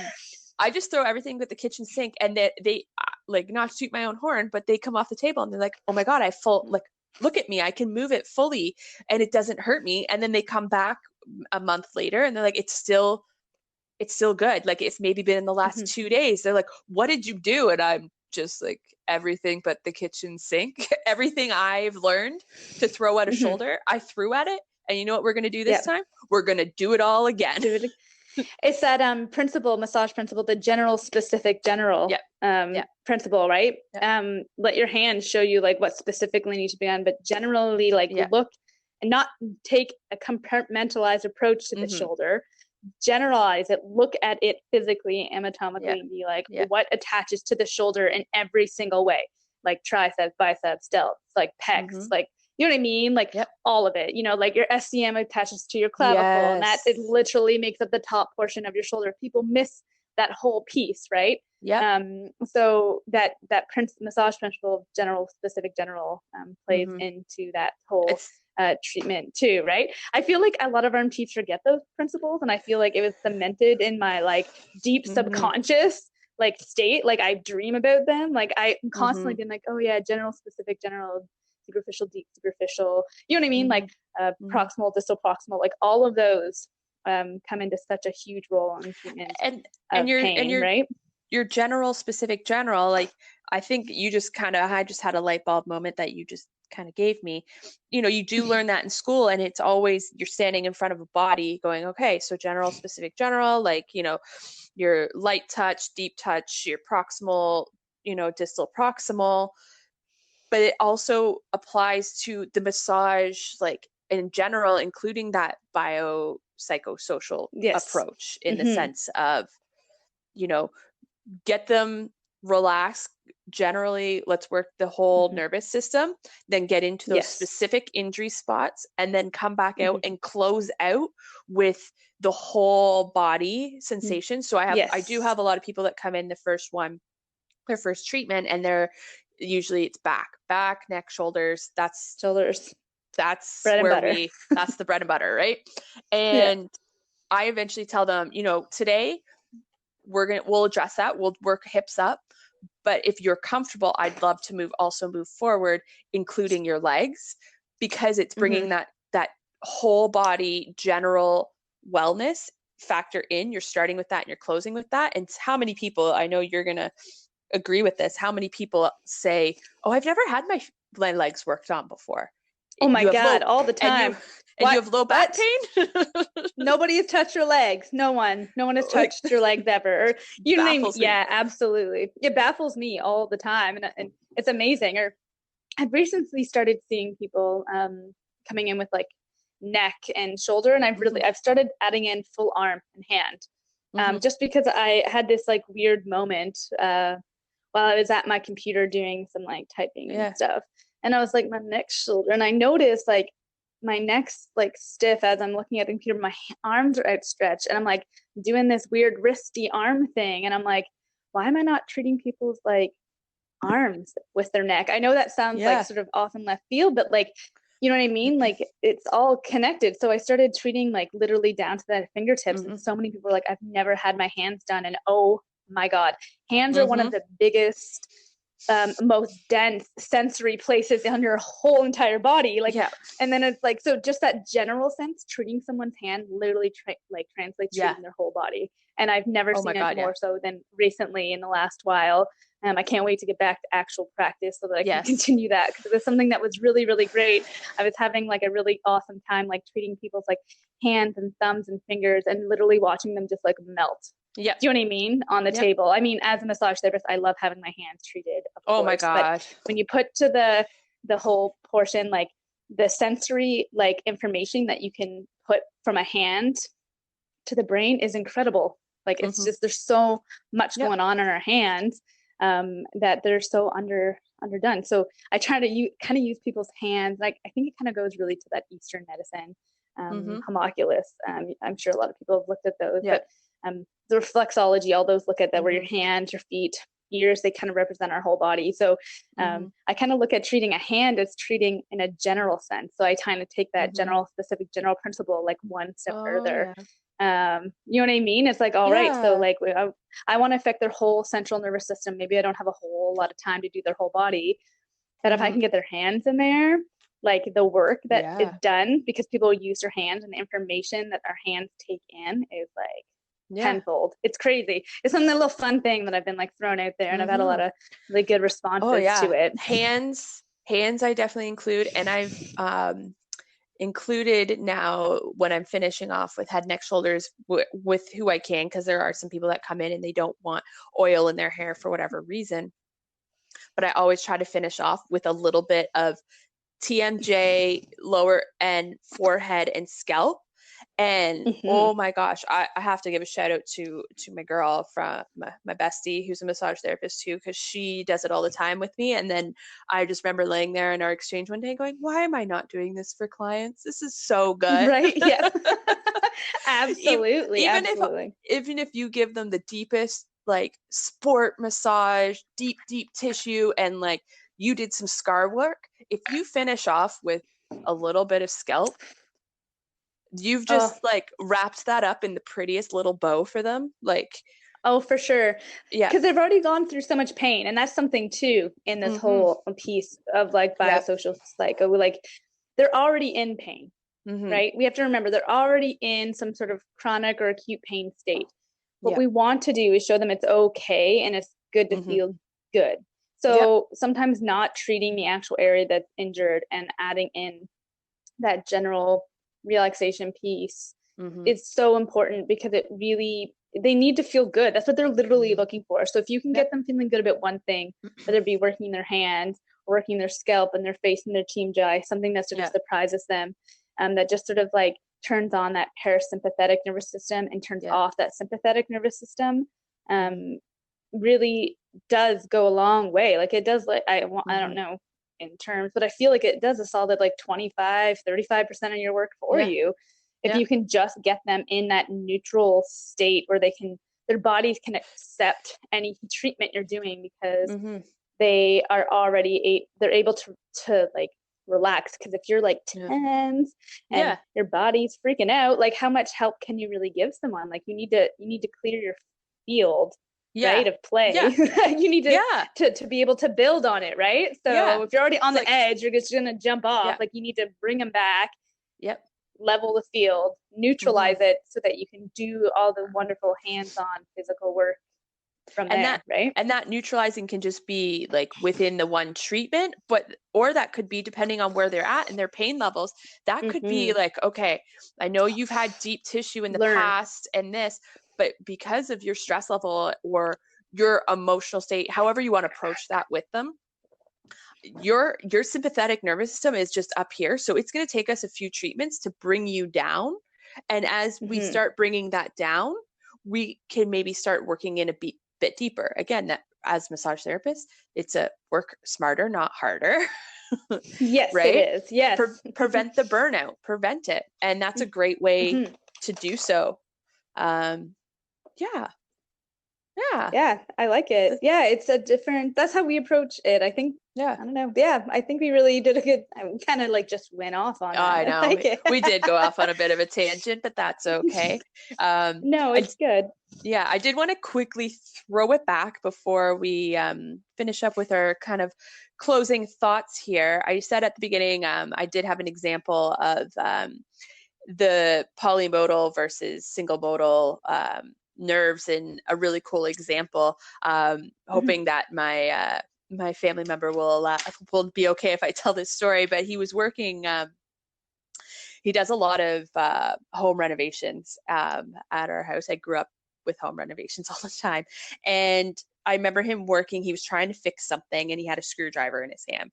I just throw everything but the kitchen sink, and they like, not to toot my own horn, but they come off the table and they're like, oh my God, look at me. I can move it fully and it doesn't hurt me. And then they come back a month later and they're like, it's still good. Like, it's maybe been in the last 2 days. They're like, what did you do? And I'm just like, everything but the kitchen sink. Everything I've learned to throw at a shoulder, I threw at it. And you know what we're going to do this time? We're going to do it all again. It's that massage principle, the general, specific, general principle, right? Let your hands show you like what specifically needs to be done, but generally look and not take a compartmentalized approach to the shoulder. Generalize it, look at it physically, anatomically, and be like, what attaches to the shoulder in every single way, like triceps, biceps, delts, like pecs, like, you know what I mean? Like all of it, like your SCM attaches to your clavicle, and that it literally makes up the top portion of your shoulder. People miss that whole piece, right? So that massage principle, general, specific, general, plays into that whole treatment too, right? I feel like a lot of RMTs forget those principles, and I feel like it was cemented in my like deep subconscious like state. Like I dream about them. Like I'm constantly being like, oh yeah, general, specific, general, superficial, deep, superficial. You know what I mean? Like proximal, distal, proximal. Like all of those come into such a huge role on treatment and your pain, right? Your general, specific, general. Like I think you just I just had a light bulb moment that you just kind of gave me, you do learn that in school, and it's always you're standing in front of a body going, okay, so general, specific, general, like, your light touch, deep touch, your proximal, distal, proximal. But it also applies to the massage, like in general, including that biopsychosocial Yes. approach in the sense of, get them relaxed. Generally, let's work the whole nervous system, then get into those specific injury spots, and then come back out and close out with the whole body sensation. So I do have a lot of people that come in their first treatment, and usually it's back, neck, shoulders. That's bread where and butter. that's the bread and butter, right? And I eventually tell them, today we'll address that. We'll work hips up. But if you're comfortable, I'd love to move forward, including your legs, because it's bringing that whole body general wellness factor in. You're starting with that and you're closing with that. And how many people, I know you're going to agree with this, how many people say, oh, I've never had my legs worked on before. Oh my God, all the time. And you have low back pain? Nobody has touched your legs. No one has touched your legs ever. Or you name me. Yeah, absolutely. It baffles me all the time. And it's amazing. Or I've recently started seeing people coming in with like neck and shoulder. And I've started adding in full arm and hand. Just because I had this like weird moment while I was at my computer doing some like typing and stuff. And I was like, my neck, shoulder. And I noticed like my neck's like stiff as I'm looking at the computer. My arms are outstretched. And I'm like doing this weird wristy arm thing. And I'm like, why am I not treating people's like arms with their neck? I know that sounds like sort of off in left field, but like, you know what I mean? Like it's all connected. So I started treating like literally down to the fingertips. And so many people are like, I've never had my hands done. And oh my God, hands are one of the biggest, most dense sensory places on your whole entire body. Like, and then it's like, so just that general sense, treating someone's hand literally translates to their whole body. And I've never seen it more so than recently in the last while. I can't wait to get back to actual practice so that I can continue that, because it was something that was really, really great. I was having like a really awesome time, like treating people's like hands and thumbs and fingers and literally watching them just like melt. Yeah. Do you know what I mean? On the table. I mean, as a massage therapist, I love having my hands treated. Of course, my gosh. But when you put to the whole portion, like the sensory, like information that you can put from a hand to the brain is incredible. Like it's just, there's so much going on in our hands that they're so underdone. So I try to kind of use people's hands. Like, I think it kind of goes really to that Eastern medicine, homunculus. I'm sure a lot of people have looked at those, but the reflexology, all those look at that, where your hands, your feet, ears, they kind of represent our whole body. So I kind of look at treating a hand as treating in a general sense. So I kind of take that specific general principle, like one step further. You know what I mean? It's like, all right, so like I want to affect their whole central nervous system. Maybe I don't have a whole lot of time to do their whole body, but if I can get their hands in there, like the work that is done, because people use their hands, and the information that our hands take in is like tenfold. It's crazy. It's a little fun thing that I've been like thrown out there, and I've had a lot of really good responses to it. Hands I definitely include, and I've included now when I'm finishing off with head, neck, shoulders with who I can, because there are some people that come in and they don't want oil in their hair for whatever reason. But I always try to finish off with a little bit of TMJ, lower and forehead and scalp. And oh my gosh, I have to give a shout out to my girl, from my bestie, who's a massage therapist too, because she does it all the time with me. And then I just remember laying there in our exchange one day going, why am I not doing this for clients? This is so good. Right. Yeah. Absolutely. Even if you give them the deepest like sport massage, deep tissue, and like you did some scar work, if you finish off with a little bit of scalp, you've just like wrapped that up in the prettiest little bow for them. Like, oh, for sure. Yeah. Because they've already gone through so much pain. And that's something too in this whole piece of like biosocial psycho. Like, they're already in pain, right? We have to remember they're already in some sort of chronic or acute pain state. What we want to do is show them it's okay and it's good to feel good. So sometimes not treating the actual area that's injured and adding in that general relaxation piece is so important, because it really, they need to feel good. That's what they're literally looking for. So if you can get them feeling good about one thing, whether it be working their hands, working their scalp and their face and their team jaw, something that sort of surprises them, that just sort of like turns on that parasympathetic nervous system and turns off that sympathetic nervous system, really does go a long way. Like it does, like I don't know in terms, but I feel like it does a solid like 25-35% of your work for you if you can just get them in that neutral state where they can, their bodies can accept any treatment you're doing, because they are already they're able to like relax. Because if you're like tense and your body's freaking out, like how much help can you really give someone? Like you need to clear your field, right, of play. You need to be able to build on it, right? So if you're already on the edge, you're just gonna jump off. Like you need to bring them back, level the field, neutralize it, so that you can do all the wonderful hands-on physical work from there, right? And that neutralizing can just be like within the one treatment, or that could be depending on where they're at and their pain levels. That could be like, okay, I know you've had deep tissue in the past and this, but because of your stress level or your emotional state, however you want to approach that with them, your sympathetic nervous system is just up here. So it's going to take us a few treatments to bring you down. And as we start bringing that down, we can maybe start working in a bit deeper. Again, that as massage therapists, it's a work smarter, not harder. Yes, right? It is. Yes. Prevent the burnout, prevent it. And that's a great way to do so. Yeah, I like it. Yeah, it's a different, that's how we approach it. I think, I don't know. Yeah, I think we really did a good, I kind of like just went off on that. I know. Like we did go off on a bit of a tangent, but that's okay. No, it's good. Yeah, I did want to quickly throw it back before we finish up with our kind of closing thoughts here. I said at the beginning, I did have an example of the polymodal versus single modal nerves, and a really cool example. Hoping that my family member will be okay if I tell this story. But he was working. He does a lot of home renovations at our house. I grew up with home renovations all the time, and I remember him working. He was trying to fix something, and he had a screwdriver in his hand.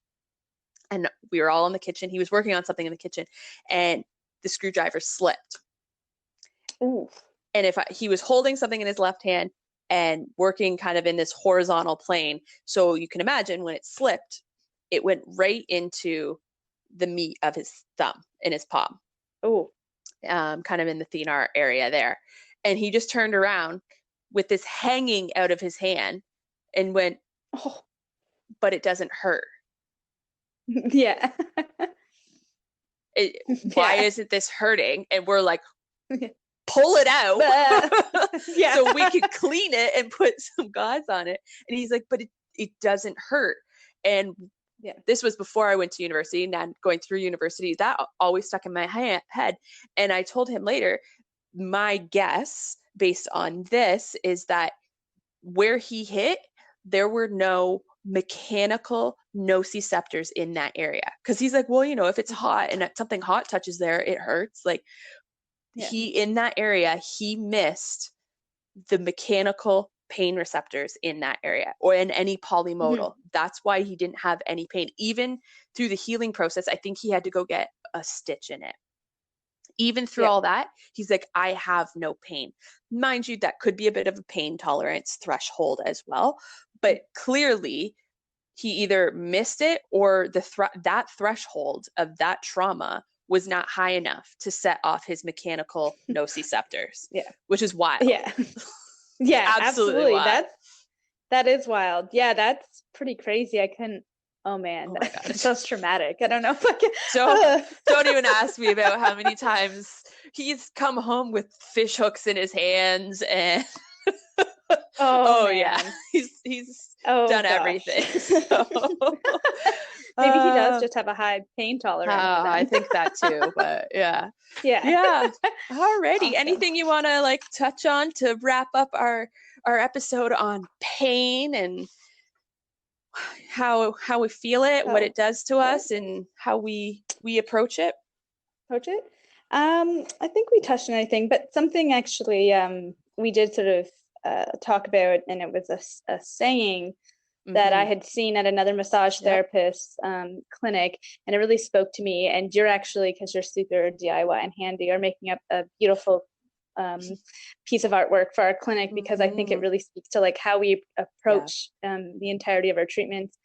And we were all in the kitchen. He was working on something in the kitchen, and the screwdriver slipped. Ooh. And he was holding something in his left hand and working kind of in this horizontal plane. So you can imagine when it slipped, it went right into the meat of his thumb in his palm. Oh. Kind of in the thenar area there. And he just turned around with this hanging out of his hand and went, oh, but it doesn't hurt. Yeah. Why isn't this hurting? And we're like, pull it out so we can clean it and put some gauze on it. And he's like, but it doesn't hurt. And this was before I went to university. Now going through university, that always stuck in my head. And I told him later, my guess based on this is that where he hit, there were no mechanical nociceptors in that area. Because he's like, well, if it's hot and something hot touches there, it hurts. Like, he, in that area, he missed the mechanical pain receptors in that area or in any polymodal. That's why he didn't have any pain. Even through the healing process, I think he had to go get a stitch in it. Even through all that, he's like, I have no pain. Mind you, that could be a bit of a pain tolerance threshold as well. But clearly, he either missed it or that threshold of that trauma was not high enough to set off his mechanical nociceptors. Which is wild. Absolutely. Wild. That is wild. Yeah, that's pretty crazy. I couldn't. Oh man, that sounds traumatic. I don't know if I can. Don't even ask me about how many times he's come home with fish hooks in his hands and. He's done everything. So. Maybe he does just have a high pain tolerance. I think that too, but yeah. Alrighty. Awesome. Anything you want to touch on to wrap up our episode on pain and how we feel it, what it does to us, and how we approach it. I think we touched on anything, but something actually we did sort of talk about, and it was a saying that I had seen at another massage therapist clinic, and it really spoke to me. And you're actually, because you're super DIY and handy, are making up a beautiful piece of artwork for our clinic, because I think it really speaks to like how we approach the entirety of our treatments.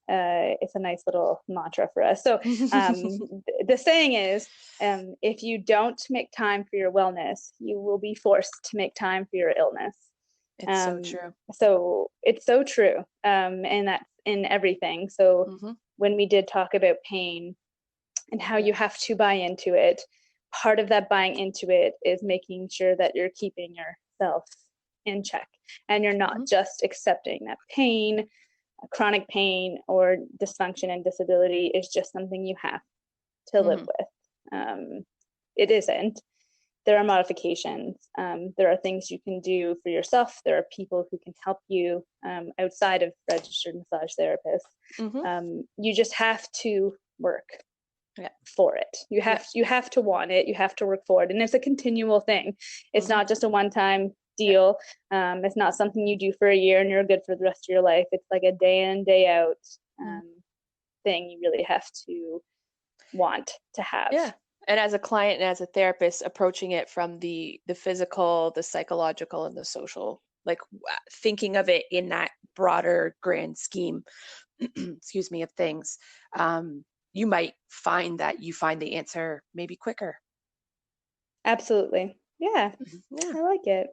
It's a nice little mantra for us. So the saying is, if you don't make time for your wellness, you will be forced to make time for your illness. It's so true. So it's so true. And that's in everything. So when we did talk about pain and how you have to buy into it, part of that buying into it is making sure that you're keeping yourself in check, and you're not just accepting that pain, chronic pain or dysfunction and disability is just something you have to live with. It isn't. There are modifications. There are things you can do for yourself. There are people who can help you outside of registered massage therapists. You just have to work for it. You have to want it. You have to work for it, and it's a continual thing. It's not just a one-time deal. It's not something you do for a year and you're good for the rest of your life. It's like a day in, day out thing you really have to want to have. Yeah. And as a client and as a therapist, approaching it from the physical, the psychological, and the social, like thinking of it in that broader grand scheme, excuse me, of things, you might find that you find the answer maybe quicker. Absolutely. Yeah. I like it.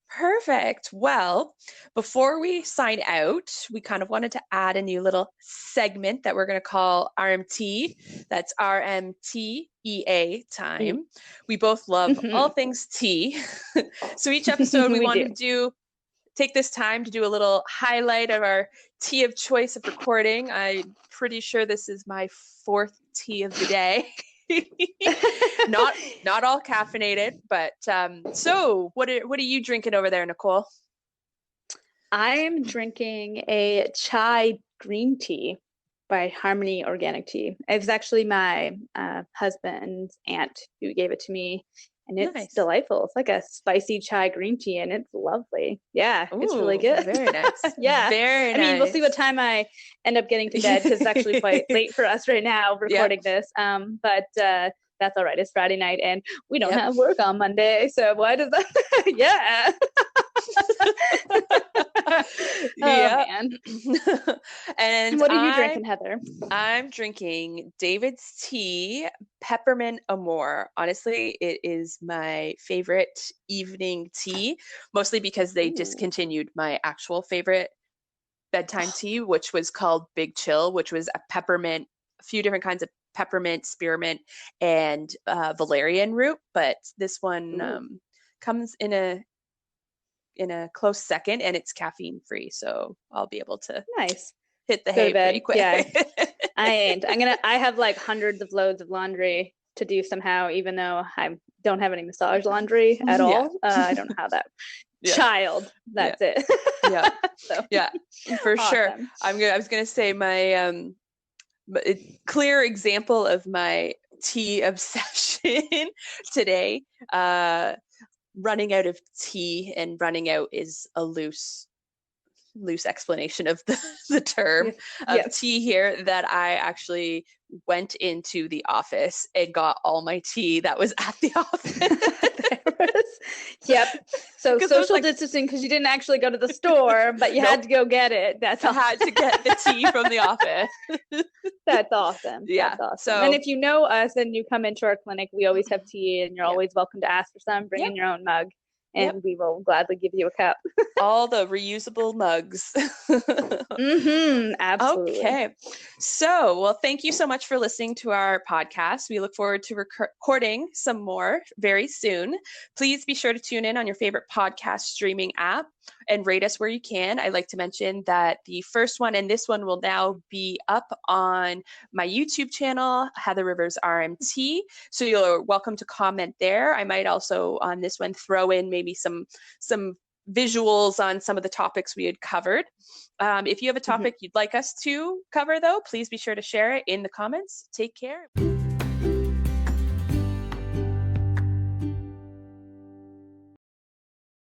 Perfect. Well, before we sign out, we kind of wanted to add a new little segment that we're going to call RMT. That's RMTea Time. We both love all things tea. So each episode we wanted to take this time to do a little highlight of our tea of choice of recording. I'm pretty sure this is my 4th tea of the day. not all caffeinated, but so what are you drinking over there, Nicole? I am drinking a chai green tea by Harmony Organic Tea. It was actually my husband's aunt who gave it to me, and it's delightful. It's like a spicy chai green tea, and it's lovely. Yeah, it's really good. Very nice. Yeah, very nice. I mean, we'll see what time I end up getting to bed, because it's actually quite late for us right now recording this. But that's all right. It's Friday night, and we don't have work on Monday, so why does that? Man. And what are you drinking, Heather? I'm drinking David's tea, peppermint amore. Honestly, it is my favorite evening tea, mostly because they discontinued my actual favorite bedtime tea, which was called Big Chill, which was a few different kinds of peppermint, spearmint, and valerian root. But this one comes in a close second, and it's caffeine free, so I'll be able to hit the hay pretty quick. Yeah, I ain't. I have like hundreds of loads of laundry to do somehow, even though I don't have any massage laundry at all. I don't know how that child. That's it. For sure. I was gonna say my clear example of my tea obsession today. Running out of tea, and running out is a loose explanation of the term of tea here, that I actually went into the office and got all my tea that was at the office. So social distancing, because you didn't actually go to the store, but you had to go get it. I had to get the tea from the office. That's awesome. That's awesome. So, and if you know us and you come into our clinic, we always have tea, and you're always welcome to ask for some. Bring in your own mug, and we will gladly give you a cup. All the reusable mugs. Absolutely. Okay. So, well, thank you so much for listening to our podcast. We look forward to recording some more very soon. Please be sure to tune in on your favorite podcast streaming app and rate us where you can. I'd like to mention that the first one and this one will now be up on my YouTube channel, Heather Rivers RMT. So you're welcome to comment there. I might also on this one throw in maybe some visuals on some of the topics we had covered. If you have a topic you'd like us to cover, though, please be sure to share it in the comments. Take care.